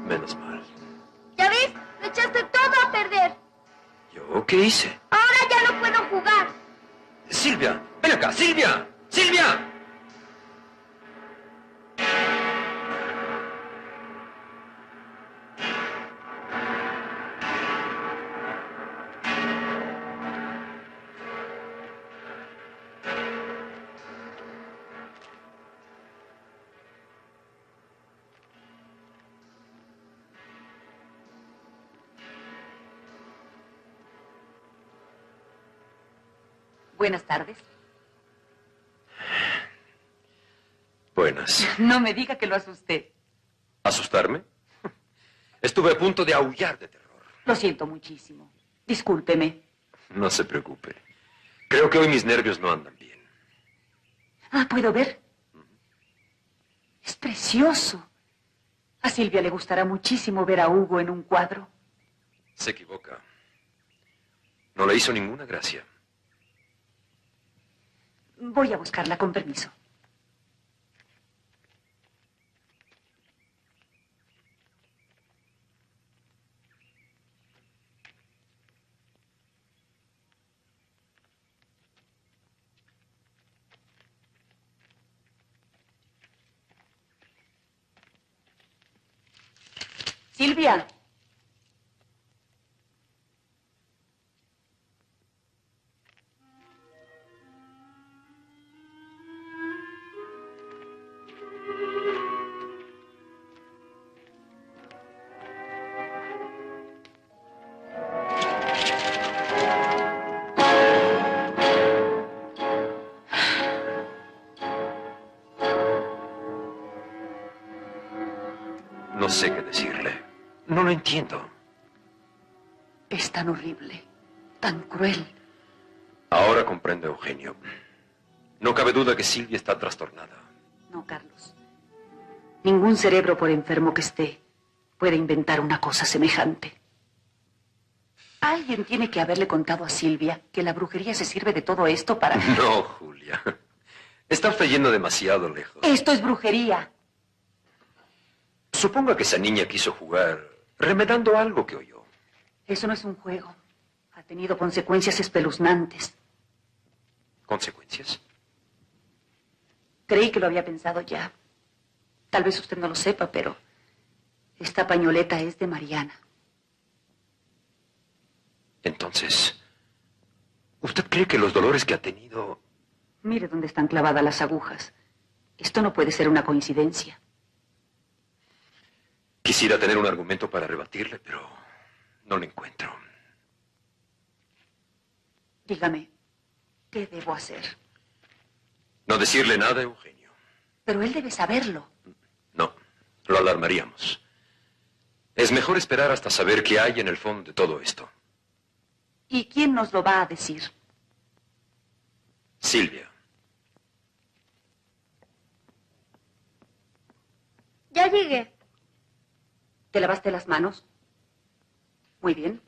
Menos mal. ¿Ya ves? Lo echaste todo a perder. ¿Yo qué hice? Ahora ya no puedo jugar. Silvia, ven acá, Silvia, Silvia. Buenas tardes. Buenas. No me diga que lo asusté. ¿Asustarme? Estuve a punto de aullar de terror. Lo siento muchísimo. Discúlpeme. No se preocupe. Creo que hoy mis nervios no andan bien. Ah, ¿puedo ver? Es precioso. A Silvia le gustará muchísimo ver a Hugo en un cuadro. Se equivoca. No le hizo ninguna gracia. Voy a buscarla con permiso. Silvia. No sé qué decirle. No lo entiendo. Es tan horrible, tan cruel. Ahora comprendo, Eugenio. No cabe duda que Silvia está trastornada. No, Carlos. Ningún cerebro, por enfermo que esté, puede inventar una cosa semejante. Alguien tiene que haberle contado a Silvia que la brujería se sirve de todo esto para... No, Julia. Está usted yendo demasiado lejos. Esto es brujería. Suponga que esa niña quiso jugar remedando algo que oyó. Eso no es un juego. Ha tenido consecuencias espeluznantes. ¿Consecuencias? Creí que lo había pensado ya. Tal vez usted no lo sepa, pero esta pañoleta es de Mariana. Entonces, ¿usted cree que los dolores que ha tenido... Mire dónde están clavadas las agujas. Esto no puede ser una coincidencia. Quisiera tener un argumento para rebatirle, pero no lo encuentro. Dígame, ¿qué debo hacer? No decirle nada, Eugenio. Pero él debe saberlo. No, lo alarmaríamos. Es mejor esperar hasta saber qué hay en el fondo de todo esto. ¿Y quién nos lo va a decir? Silvia. Ya llegué. ¿Te lavaste las manos? Muy bien.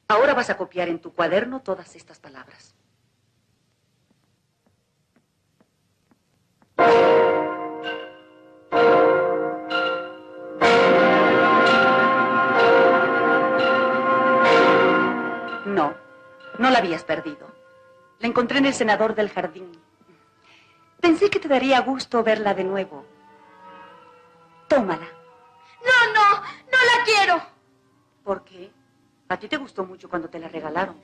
Ahora vas a copiar en tu cuaderno todas estas palabras. No, no la habías perdido. La encontré en el cenador del jardín. Pensé que te daría gusto verla de nuevo. Tómala. No, no, no la quiero. ¿Por qué? A ti te gustó mucho cuando te la regalaron.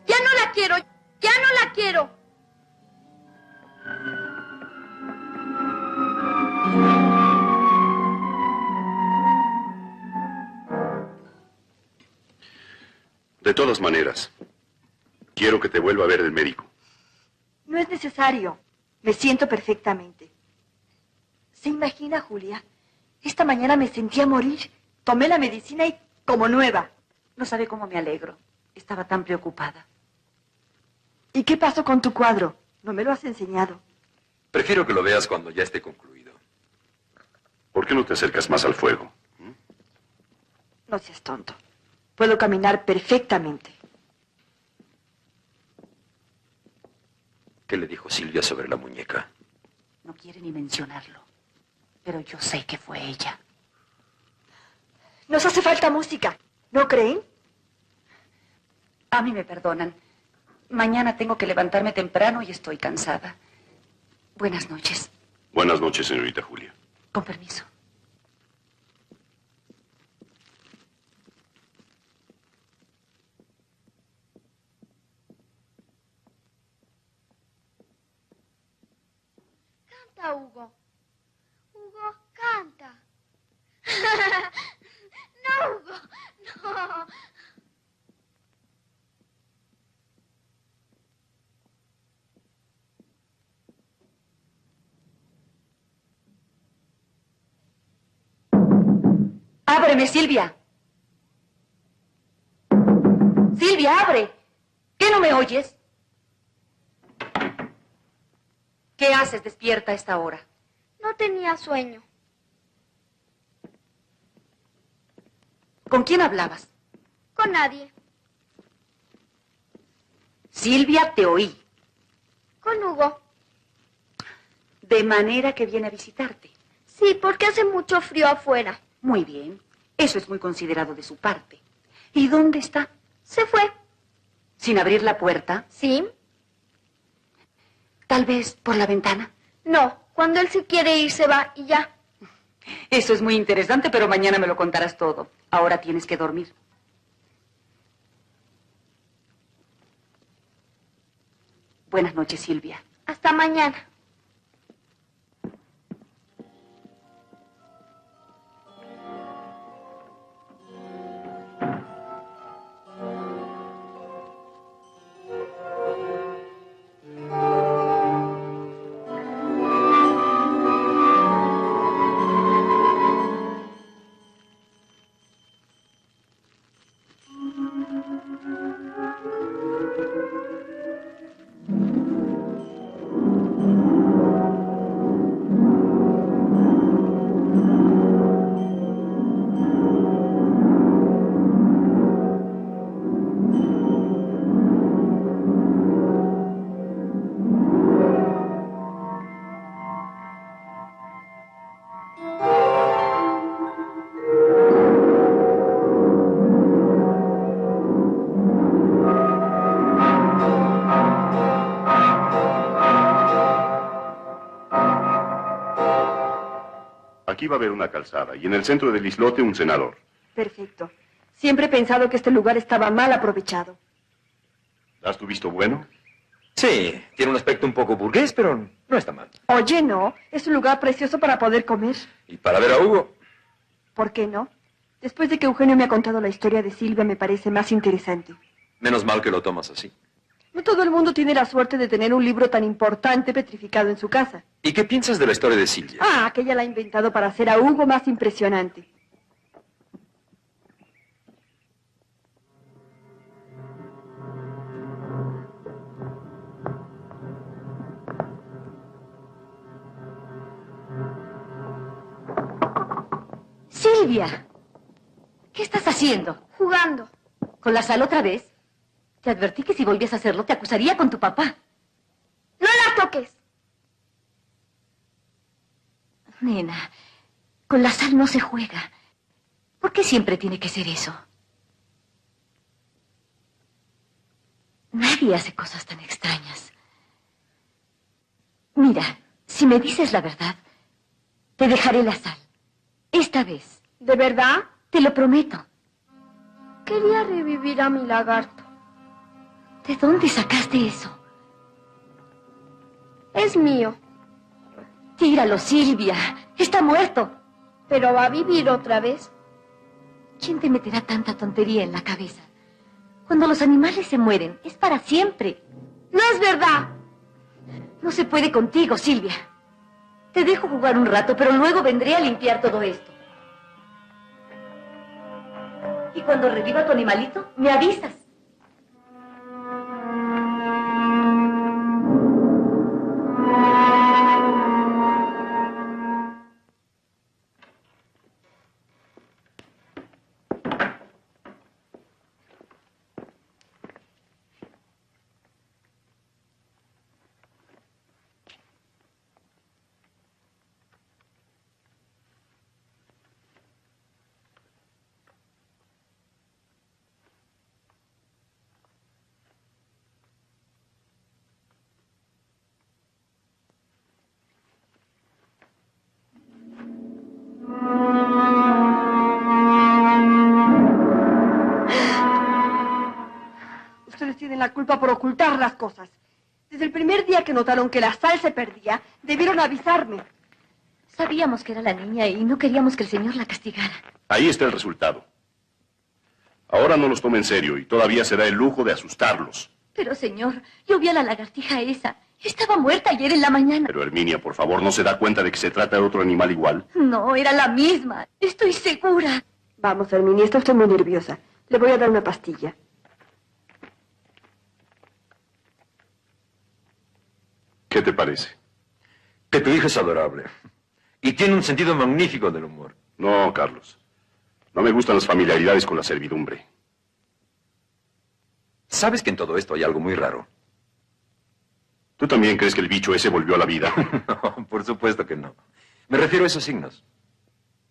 Ya no la quiero, ya no la quiero. De todas maneras, quiero que te vuelva a ver el médico. No es necesario. Me siento perfectamente. ¿Se imagina, Julia? Esta mañana me sentía morir. Tomé la medicina y como nueva. No sabe cómo me alegro. Estaba tan preocupada. ¿Y qué pasó con tu cuadro? No me lo has enseñado. Prefiero que lo veas cuando ya esté concluido. ¿Por qué no te acercas más al fuego? No seas tonto. Puedo caminar perfectamente. ¿Qué le dijo Silvia sobre la muñeca? No quiere ni mencionarlo. Pero yo sé que fue ella. Nos hace falta música, ¿no creen? A mí me perdonan. Mañana tengo que levantarme temprano y estoy cansada. Buenas noches. Buenas noches, señorita Julia. Con permiso. Canta, Hugo. Hugo, canta. No, Hugo, no. Ábreme, Silvia. Silvia, abre. ¿Qué no me oyes? ¿Qué haces despierta a esta hora? No tenía sueño. ¿Con quién hablabas? Con nadie. Silvia, te oí. Con Hugo. De manera que viene a visitarte. Sí, porque hace mucho frío afuera. Muy bien. Eso es muy considerado de su parte. ¿Y dónde está? Se fue. ¿Sin abrir la puerta? ¿Sí? Tal vez por la ventana. No, cuando él se quiere ir se va y ya. Eso es muy interesante, pero mañana me lo contarás todo. Ahora tienes que dormir. Buenas noches, Silvia. Hasta mañana. Aquí va a haber una calzada y en el centro del islote un cenador. Perfecto. Siempre he pensado que este lugar estaba mal aprovechado. ¿Das tu visto bueno? Sí, tiene un aspecto un poco burgués, pero no está mal. Oye, no. Es un lugar precioso para poder comer. Y para ver a Hugo. ¿Por qué no? Después de que Eugenio me ha contado la historia de Silvia, me parece más interesante. Menos mal que lo tomas así. No todo el mundo tiene la suerte de tener un libro tan importante petrificado en su casa. ¿Y qué piensas de la historia de Silvia? Ah, que ella la ha inventado para hacer a Hugo más impresionante. Silvia, ¿qué estás haciendo? Jugando. ¿Con la sal otra vez? Te advertí que si volvías a hacerlo te acusaría con tu papá. ¡No la toques! Nena, con la sal no se juega. ¿Por qué siempre tiene que ser eso? Nadie hace cosas tan extrañas. Mira, si me dices la verdad, te dejaré la sal. Esta vez. ¿De verdad? Te lo prometo. Quería revivir a mi lagarto. ¿De dónde sacaste eso? Es mío. Tíralo, Silvia. Está muerto. ¿Pero va a vivir otra vez? ¿Quién te meterá tanta tontería en la cabeza? Cuando los animales se mueren, es para siempre. ¡No es verdad! No se puede contigo, Silvia. Te dejo jugar un rato, pero luego vendré a limpiar todo esto. Y cuando reviva tu animalito, me avisas. Ustedes tienen la culpa por ocultar las cosas. Desde el primer día que notaron que la sal se perdía, debieron avisarme. Sabíamos que era la niña y no queríamos que el señor la castigara. Ahí está el resultado. Ahora no los toma en serio y todavía se da el lujo de asustarlos. Pero, señor, yo vi a la lagartija esa. Estaba muerta ayer en la mañana. Pero Herminia, por favor, ¿no se da cuenta de que se trata de otro animal igual? No, era la misma. Estoy segura. Vamos, Herminia, está usted muy nerviosa. Le voy a dar una pastilla. ¿Qué te parece? Que tu hija es adorable. Y tiene un sentido magnífico del humor. No, Carlos. No me gustan las familiaridades con la servidumbre. ¿Sabes que en todo esto hay algo muy raro? ¿Tú también crees que el bicho ese volvió a la vida? No, por supuesto que no. Me refiero a esos signos.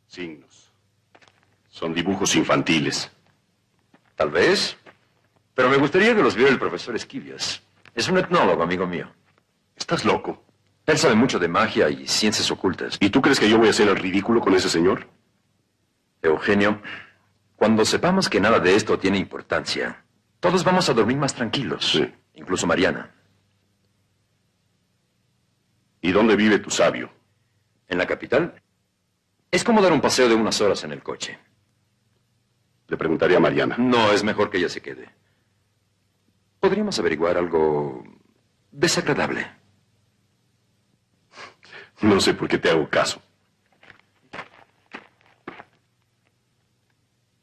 Signos. Son dibujos infantiles. Tal vez. Pero me gustaría que los viera el profesor Esquivias. Es un etnólogo, amigo mío. ¿Estás loco? Él sabe mucho de magia y ciencias ocultas. ¿Y tú crees que yo voy a hacer el ridículo con ese señor? Eugenio, cuando sepamos que nada de esto tiene importancia, todos vamos a dormir más tranquilos. Sí. Incluso Mariana. ¿Y dónde vive tu sabio? ¿En la capital? Es como dar un paseo de unas horas en el coche. Le preguntaré a Mariana. No, es mejor que ella se quede. Podríamos averiguar algo desagradable. No sé por qué te hago caso.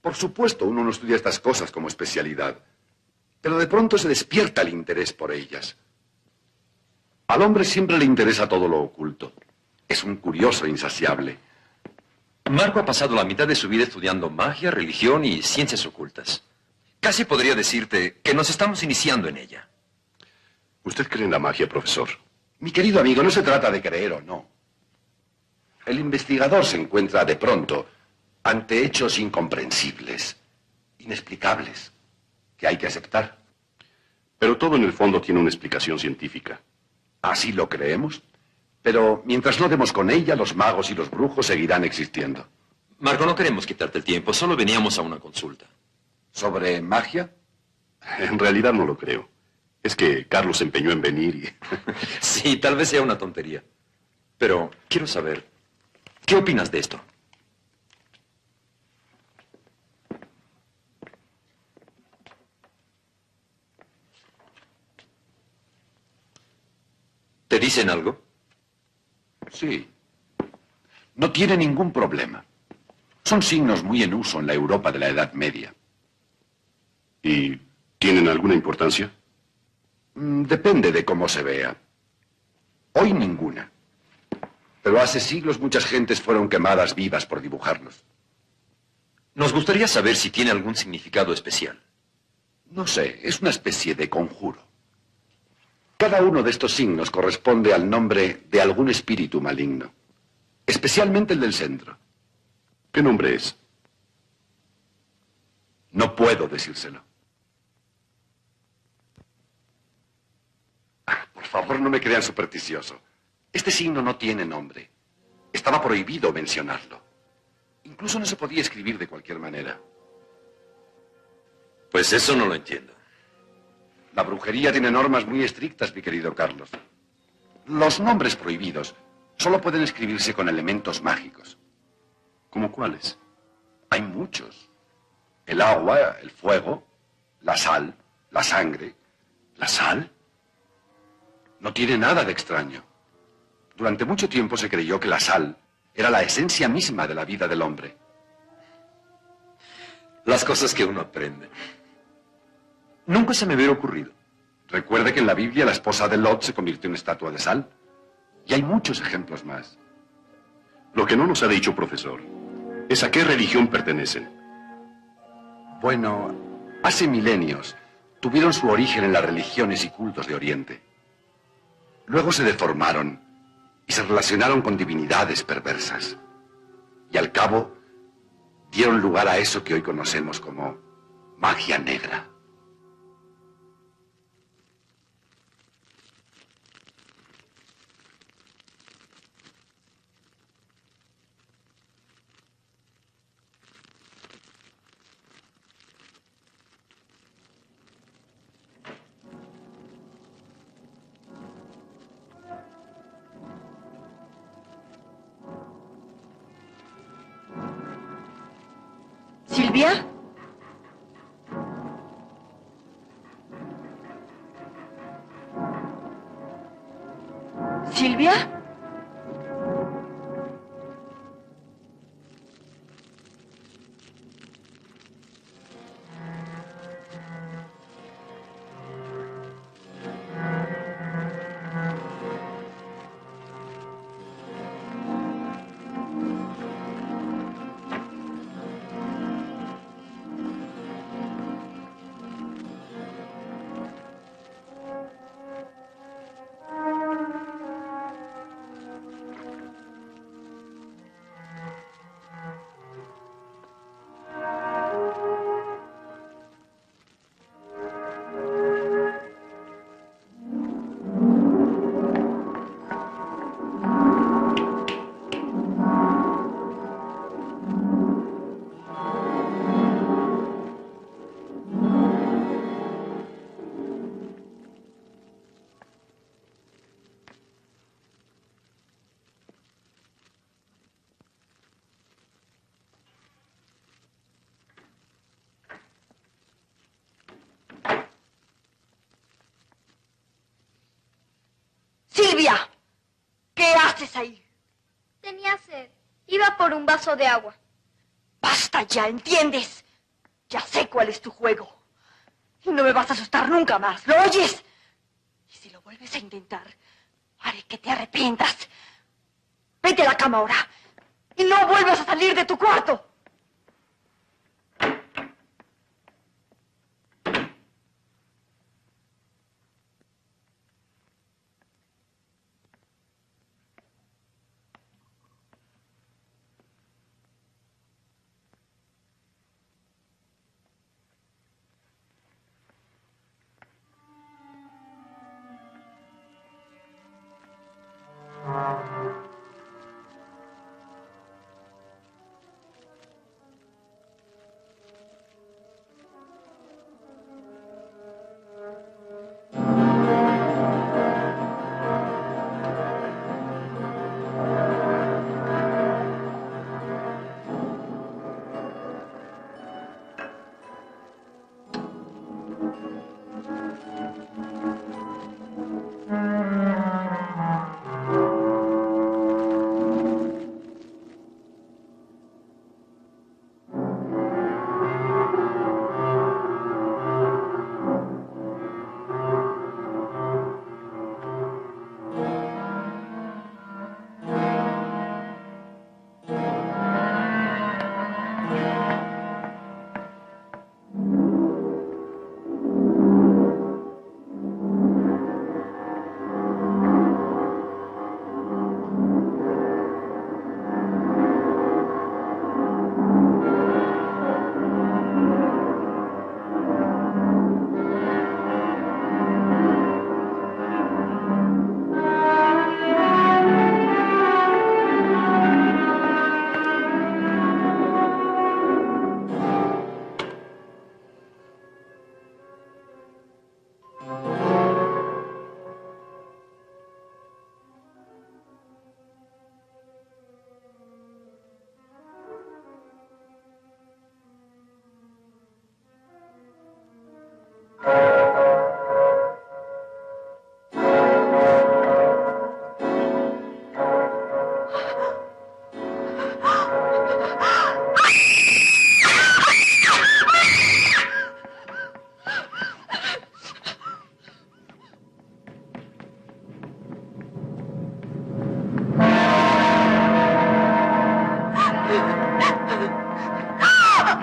Por supuesto, uno no estudia estas cosas como especialidad, pero de pronto se despierta el interés por ellas. Al hombre siempre le interesa todo lo oculto. Es un curioso insaciable. Marco ha pasado la mitad de su vida estudiando magia, religión y ciencias ocultas. Casi podría decirte que nos estamos iniciando en ella. ¿Usted cree en la magia, profesor? Mi querido amigo, no se trata de creer o no. El investigador se encuentra de pronto ante hechos incomprensibles, inexplicables, que hay que aceptar. Pero todo en el fondo tiene una explicación científica. Así lo creemos, pero mientras no demos con ella, los magos y los brujos seguirán existiendo. Marco, no queremos quitarte el tiempo, solo veníamos a una consulta. ¿Sobre magia? En realidad no lo creo. Es que Carlos se empeñó en venir y... Sí, tal vez sea una tontería. Pero quiero saber, ¿qué opinas de esto? ¿Te dicen algo? Sí. No tiene ningún problema. Son signos muy en uso en la Europa de la Edad Media. ¿Y tienen alguna importancia? Depende de cómo se vea. Hoy ninguna. Pero hace siglos muchas gentes fueron quemadas vivas por dibujarlos. Nos gustaría saber si tiene algún significado especial. No sé, es una especie de conjuro. Cada uno de estos signos corresponde al nombre de algún espíritu maligno. Especialmente el del centro. ¿Qué nombre es? No puedo decírselo. Por favor, no me crean supersticioso. Este signo no tiene nombre. Estaba prohibido mencionarlo. Incluso no se podía escribir de cualquier manera. Pues eso no lo entiendo. La brujería tiene normas muy estrictas, mi querido Carlos. Los nombres prohibidos solo pueden escribirse con elementos mágicos. ¿Cómo cuáles? Hay muchos. El agua, el fuego, la sal, la sangre. ¿La sal? No tiene nada de extraño. Durante mucho tiempo se creyó que la sal era la esencia misma de la vida del hombre. Las cosas que uno aprende. Nunca se me hubiera ocurrido. Recuerde que en la Biblia la esposa de Lot se convirtió en estatua de sal. Y hay muchos ejemplos más. Lo que no nos ha dicho, profesor, es a qué religión pertenecen. Bueno, hace milenios tuvieron su origen en las religiones y cultos de Oriente. Luego se deformaron y se relacionaron con divinidades perversas. Y al cabo dieron lugar a eso que hoy conocemos como magia negra. ¿Silvia? ¿Silvia? Silvia, ¿qué haces ahí? Tenía sed. Iba por un vaso de agua. Basta ya, ¿entiendes? Ya sé cuál es tu juego. Y no me vas a asustar nunca más, ¿lo oyes? Y si lo vuelves a intentar, haré que te arrepientas. Vete a la cama ahora y no vuelvas a salir de tu cuarto.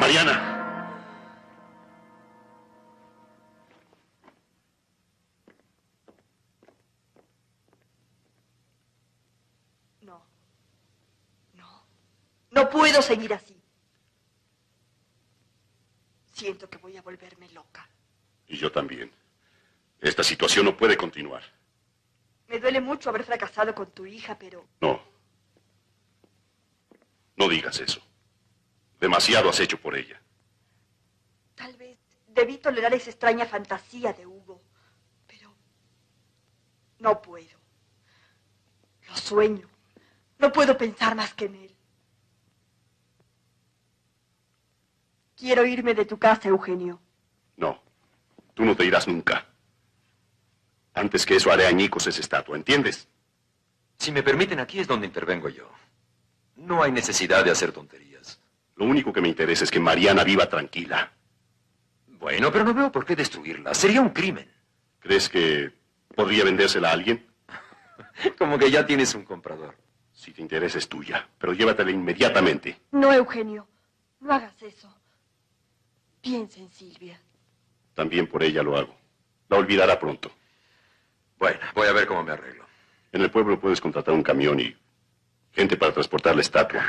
Mariana. No. No. No puedo seguir así. Siento que voy a volverme loca. Y yo también. Esta situación no puede continuar. Me duele mucho haber fracasado con tu hija, pero... No. No digas eso. Demasiado has hecho por ella. Tal vez debí tolerar esa extraña fantasía de Hugo, pero no puedo. Lo sueño. No puedo pensar más que en él. Quiero irme de tu casa, Eugenio. No. Tú no te irás nunca. Antes que eso haré añicos esa estatua, ¿entiendes? Si me permiten, aquí es donde intervengo yo. No hay necesidad de hacer tonterías. Lo único que me interesa es que Mariana viva tranquila. Bueno, pero no veo por qué destruirla. Sería un crimen. ¿Crees que podría vendérsela a alguien? Como que ya tienes un comprador. Si te interesa es tuya, pero llévatela inmediatamente. No, Eugenio. No hagas eso. Piensa en Silvia. También por ella lo hago. La olvidará pronto. Bueno, voy a ver cómo me arreglo. En el pueblo puedes contratar un camión y gente para transportar la estatua.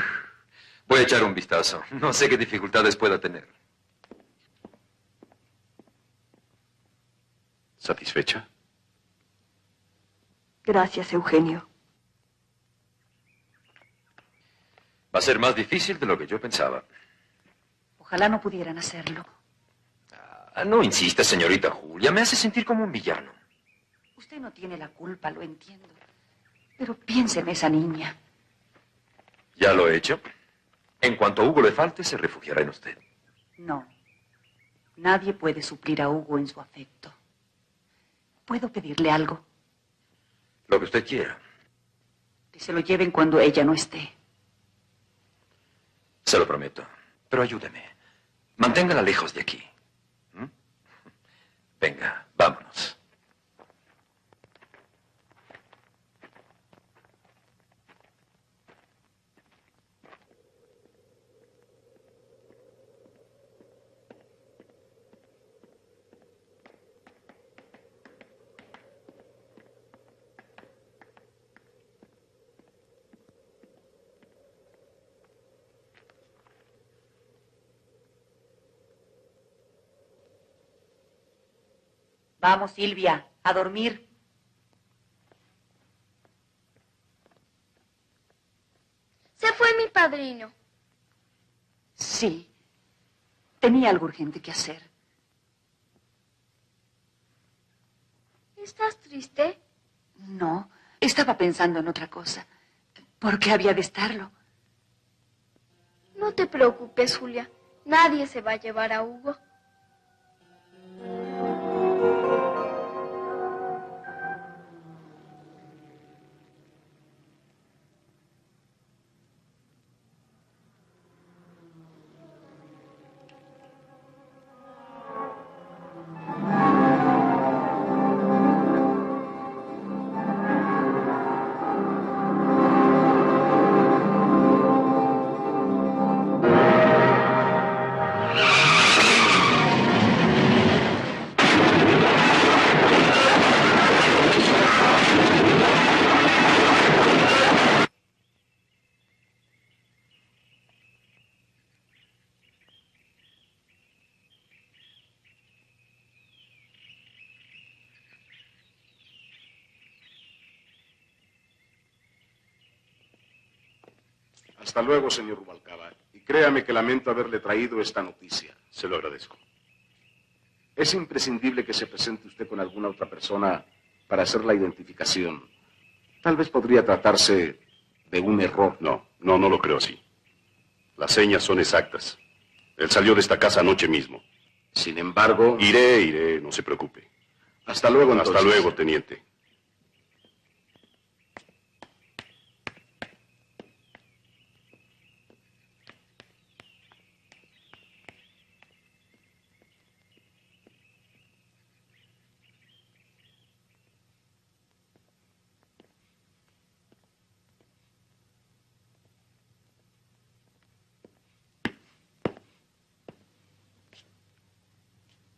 Voy a echar un vistazo. No sé qué dificultades pueda tener. ¿Satisfecha? Gracias, Eugenio. Va a ser más difícil de lo que yo pensaba. Ojalá no pudieran hacerlo. No insista, señorita Julia. Me hace sentir como un villano. Usted no tiene la culpa, lo entiendo. Pero piense en esa niña. Ya lo he hecho. En cuanto a Hugo le falte, se refugiará en usted. No. Nadie puede suplir a Hugo en su afecto. ¿Puedo pedirle algo? Lo que usted quiera. Que se lo lleven cuando ella no esté. Se lo prometo. Pero ayúdeme. Manténgala lejos de aquí. ¿Mm? Venga, vámonos. Vamos, Silvia, a dormir. Se fue mi padrino. Sí. Tenía algo urgente que hacer. ¿Estás triste? No, estaba pensando en otra cosa. ¿Por qué había de estarlo? No te preocupes, Julia. Nadie se va a llevar a Hugo. Hasta luego, señor Rubalcaba. Y créame que lamento haberle traído esta noticia. Se lo agradezco. Es imprescindible que se presente usted con alguna otra persona para hacer la identificación. Tal vez podría tratarse de un error. No lo creo así. Las señas son exactas. Él salió de esta casa anoche mismo. Sin embargo... Iré, no se preocupe. Hasta luego, entonces. Hasta luego, teniente.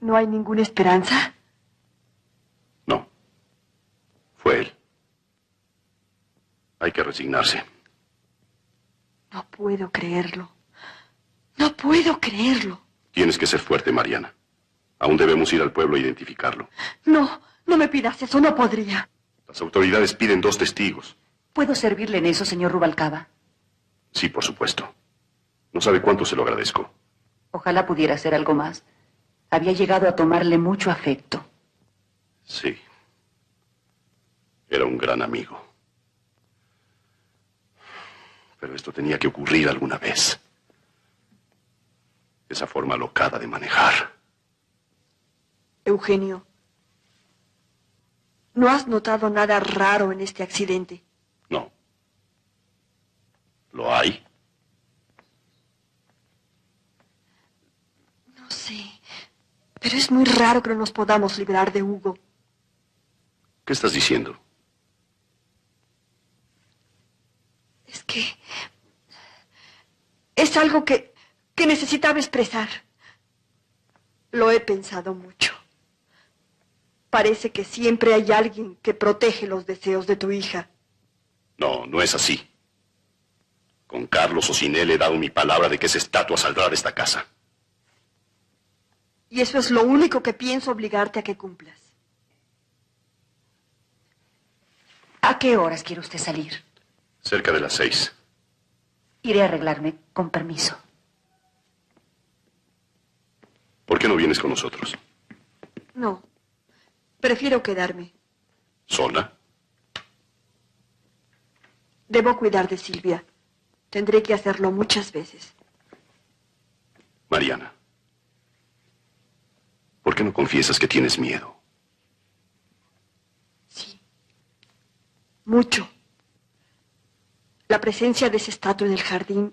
¿No hay ninguna esperanza? No. Fue él. Hay que resignarse. No puedo creerlo. No puedo creerlo. Tienes que ser fuerte, Mariana. Aún debemos ir al pueblo a identificarlo. No me pidas eso, no podría. Las autoridades piden 2 testigos. ¿Puedo servirle en eso, señor Rubalcaba? Sí, por supuesto. No sabe cuánto se lo agradezco. Ojalá pudiera hacer algo más. Había llegado a tomarle mucho afecto. Sí. Era un gran amigo. Pero esto tenía que ocurrir alguna vez. Esa forma locada de manejar. Eugenio, ¿no has notado nada raro en este accidente? No. ¿Lo hay? No sé, pero es muy raro que no nos podamos librar de Hugo. ¿Qué estás diciendo? Es que... es algo que necesitaba expresar. Lo he pensado mucho. Parece que siempre hay alguien que protege los deseos de tu hija. No es así. Con Carlos o sin él he dado mi palabra de que esa estatua saldrá de esta casa. Y eso es lo único que pienso obligarte a que cumplas. ¿A qué horas quiere usted salir? Cerca de las 6. Iré a arreglarme, con permiso. ¿Por qué no vienes con nosotros? No, prefiero quedarme. ¿Sola? Debo cuidar de Silvia. Tendré que hacerlo muchas veces. Mariana, ¿por qué no confiesas que tienes miedo? Sí. Mucho. La presencia de esa estatua en el jardín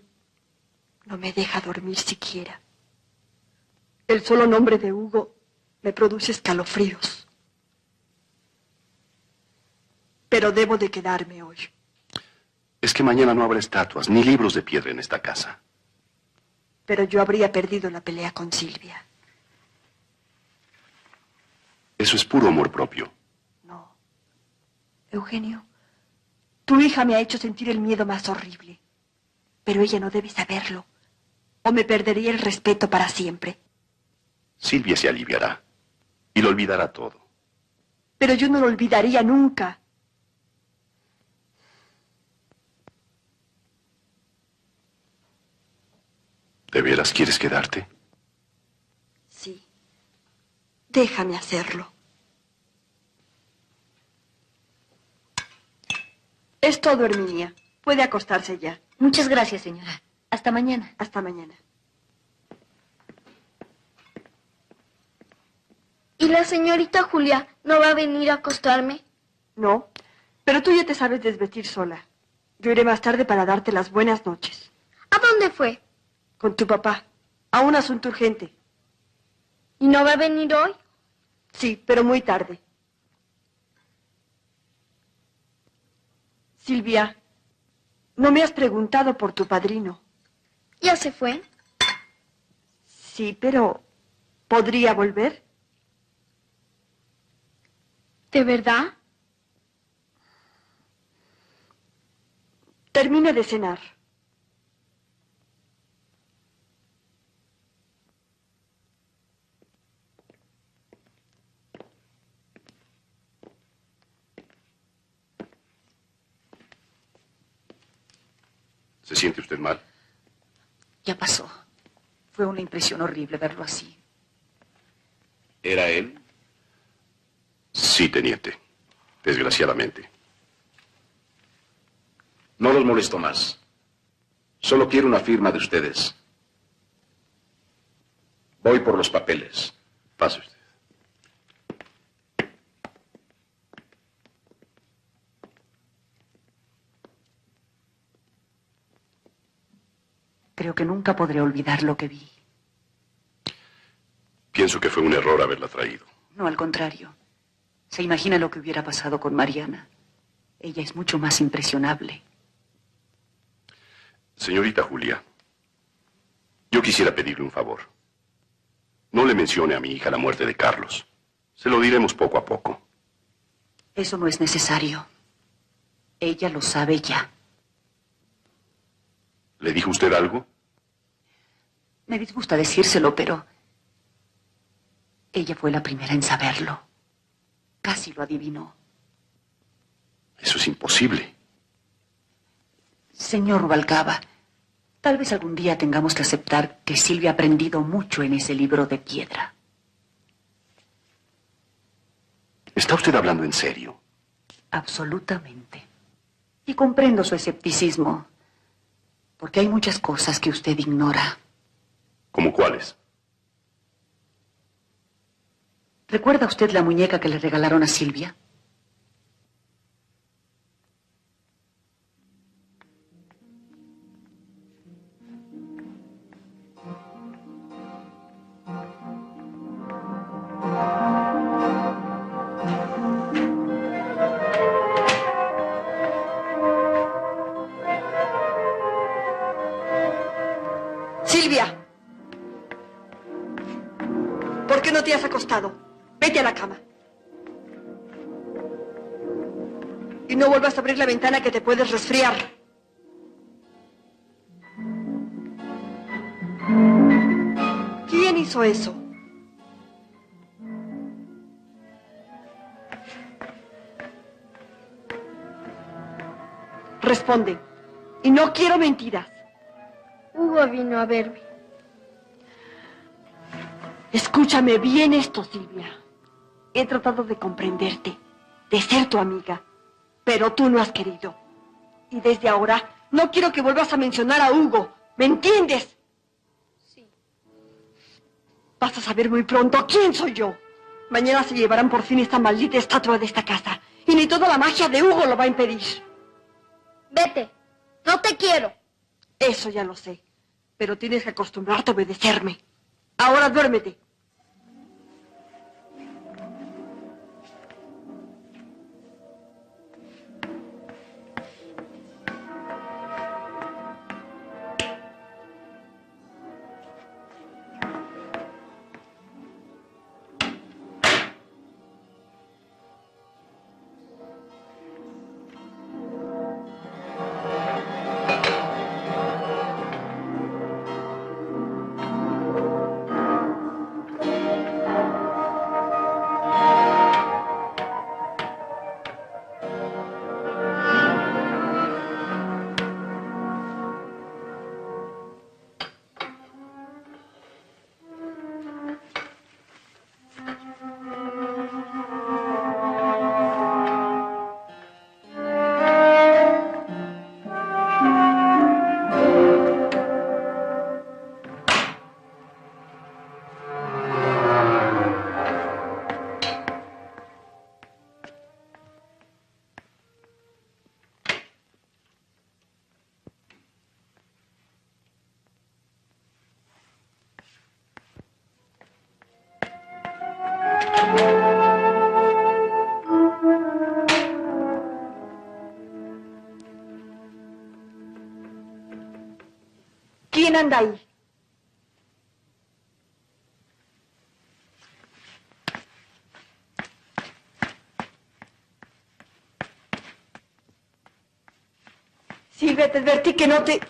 no me deja dormir siquiera. El solo nombre de Hugo me produce escalofríos. Pero debo de quedarme hoy. Es que mañana no habrá estatuas ni libros de piedra en esta casa. Pero yo habría perdido la pelea con Silvia. Eso es puro amor propio. No. Eugenio, tu hija me ha hecho sentir el miedo más horrible. Pero ella no debe saberlo, o me perdería el respeto para siempre. Silvia se aliviará y lo olvidará todo. Pero yo no lo olvidaría nunca. ¿De veras quieres quedarte? Sí. Déjame hacerlo. Es todo, Herminia. Puede acostarse ya. Muchas gracias, señora. Hasta mañana. Hasta mañana. ¿Y la señorita Julia no va a venir a acostarme? No, pero tú ya te sabes desvestir sola. Yo iré más tarde para darte las buenas noches. ¿A dónde fue? Con tu papá. A un asunto urgente. ¿Y no va a venir hoy? Sí, pero muy tarde. Silvia, no me has preguntado por tu padrino. ¿Ya se fue? Sí, pero ¿podría volver? ¿De verdad? Termina de cenar. ¿Se siente usted mal? Ya pasó. Fue una impresión horrible verlo así. ¿Era él? Sí, teniente. Desgraciadamente. No los molesto más. Solo quiero una firma de ustedes. Voy por los papeles. Pase usted. Creo que nunca podré olvidar lo que vi. Pienso que fue un error haberla traído. No, al contrario. ¿Se imagina lo que hubiera pasado con Mariana? Ella es mucho más impresionable. Señorita Julia, yo quisiera pedirle un favor. No le mencione a mi hija la muerte de Carlos. Se lo diremos poco a poco. Eso no es necesario. Ella lo sabe ya. ¿Le dijo usted algo? Me disgusta decírselo, pero ella fue la primera en saberlo. Casi lo adivinó. Eso es imposible. Señor Rubalcaba, tal vez algún día tengamos que aceptar que Silvia ha aprendido mucho en ese libro de piedra. ¿Está usted hablando en serio? Absolutamente. Y comprendo su escepticismo, porque hay muchas cosas que usted ignora. ¿Cómo cuáles? ¿Recuerda usted la muñeca que le regalaron a Silvia? Silvia, ¿por qué no te has acostado? Vete a la cama. Y no vuelvas a abrir la ventana que te puedes resfriar. ¿Quién hizo eso? Responde. Y no quiero mentiras. Hugo vino a verme. Escúchame bien esto, Silvia. He tratado de comprenderte, de ser tu amiga, pero tú no has querido. Y desde ahora no quiero que vuelvas a mencionar a Hugo. ¿Me entiendes? Sí. Vas a saber muy pronto quién soy yo. Mañana se llevarán por fin esta maldita estatua de esta casa. Y ni toda la magia de Hugo lo va a impedir. Vete. No te quiero. Eso ya lo sé. Pero tienes que acostumbrarte a obedecerme. Ahora duérmete. ¿Quién anda ahí? Silvia, te advertí que no te...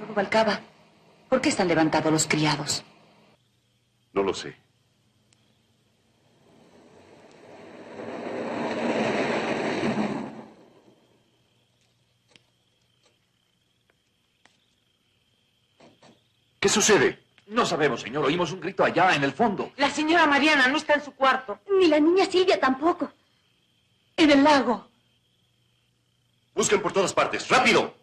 Rubalcaba, ¿por qué están levantados los criados? No lo sé. ¿Qué sucede? No sabemos, señor. Oímos un grito allá, en el fondo. La señora Mariana no está en su cuarto. Ni la niña Silvia tampoco. En el lago. Busquen por todas partes. ¡Rápido!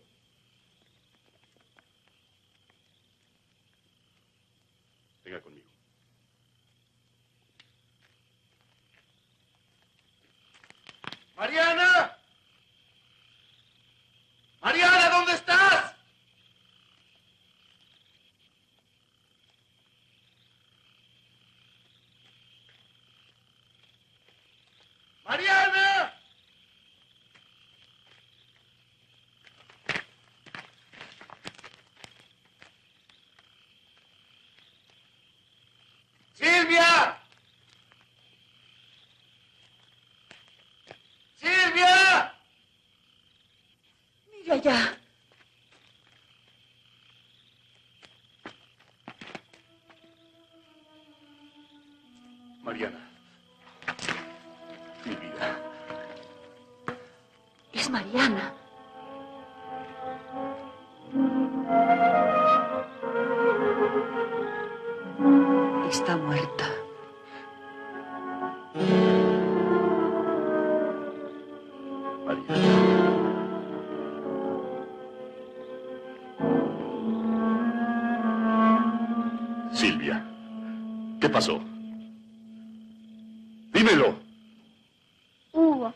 Venga conmigo. ¡Mariana! ¡Mariana, ¿dónde estás? ¡Mariana! ¡Silvia! ¡Silvia! Mariana. Mi vida. Es Mariana. Está muerta. Silvia, ¿qué pasó? Dímelo. Hugo.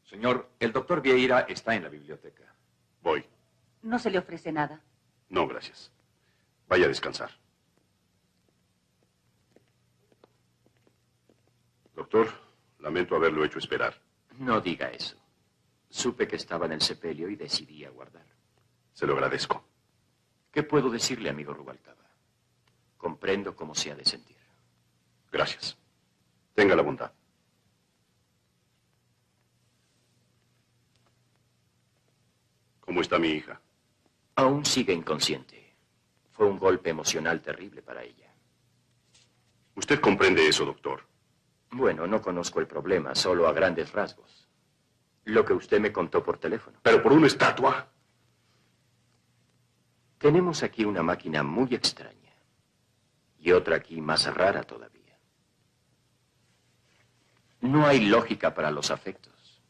Señor, el doctor Vieira está en la biblioteca. Voy. No se le ofrece nada. No, gracias. Vaya a descansar. Doctor, lamento haberlo hecho esperar. No diga eso. Supe que estaba en el sepelio y decidí aguardar. Se lo agradezco. ¿Qué puedo decirle, amigo Rubalcaba? Comprendo cómo se ha de sentir. Gracias. Tenga la bondad. ¿Cómo está mi hija? Aún sigue inconsciente. Fue un golpe emocional terrible para ella. ¿Usted comprende eso, doctor? Bueno, no conozco el problema, solo a grandes rasgos. Lo que usted me contó por teléfono. ¿Pero por una estatua? Tenemos aquí una máquina muy extraña. Y otra aquí más rara todavía. No hay lógica para los afectos.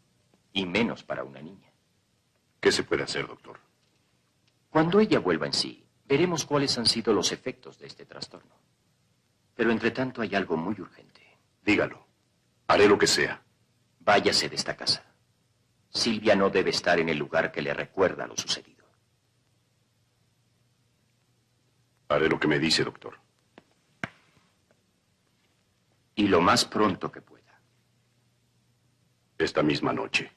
Y menos para una niña. ¿Qué se puede hacer, doctor? Cuando ella vuelva en sí, veremos cuáles han sido los efectos de este trastorno. Pero entre tanto hay algo muy urgente. Dígalo. Haré lo que sea. Váyase de esta casa. Silvia no debe estar en el lugar que le recuerda lo sucedido. Haré lo que me dice, doctor. Y lo más pronto que pueda. Esta misma noche.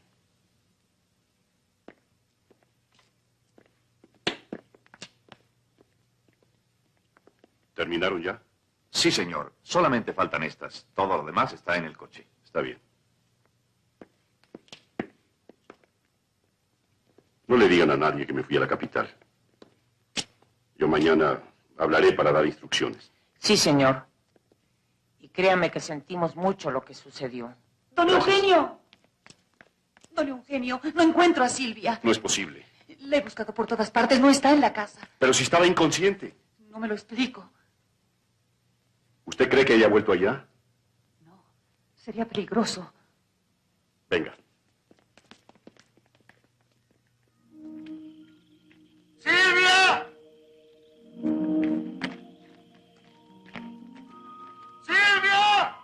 ¿Terminaron ya? Sí, señor. Solamente faltan estas. Todo lo demás está en el coche. Está bien. No le digan a nadie que me fui a la capital. Yo mañana hablaré para dar instrucciones. Sí, señor. Y créame que sentimos mucho lo que sucedió. ¡Don Eugenio! Don Eugenio, no encuentro a Silvia. No es posible. La he buscado por todas partes, no está en la casa. Pero si estaba inconsciente. No me lo explico. ¿Usted cree que ella ha vuelto allá? Sería peligroso. Venga. ¡Silvia! ¡Silvia!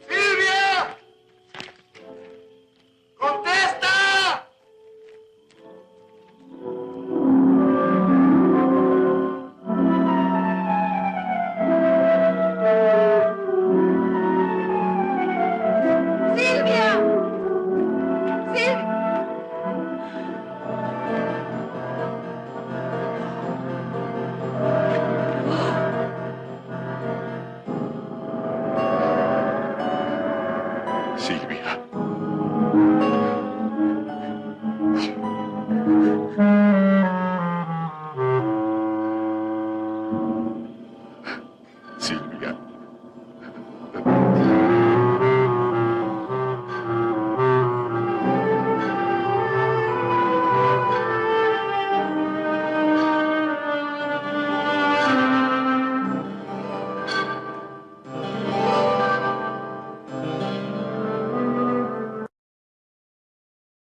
¡Silvia! ¡Contesta! ¡Silvia! ¡Silvia! Silvia.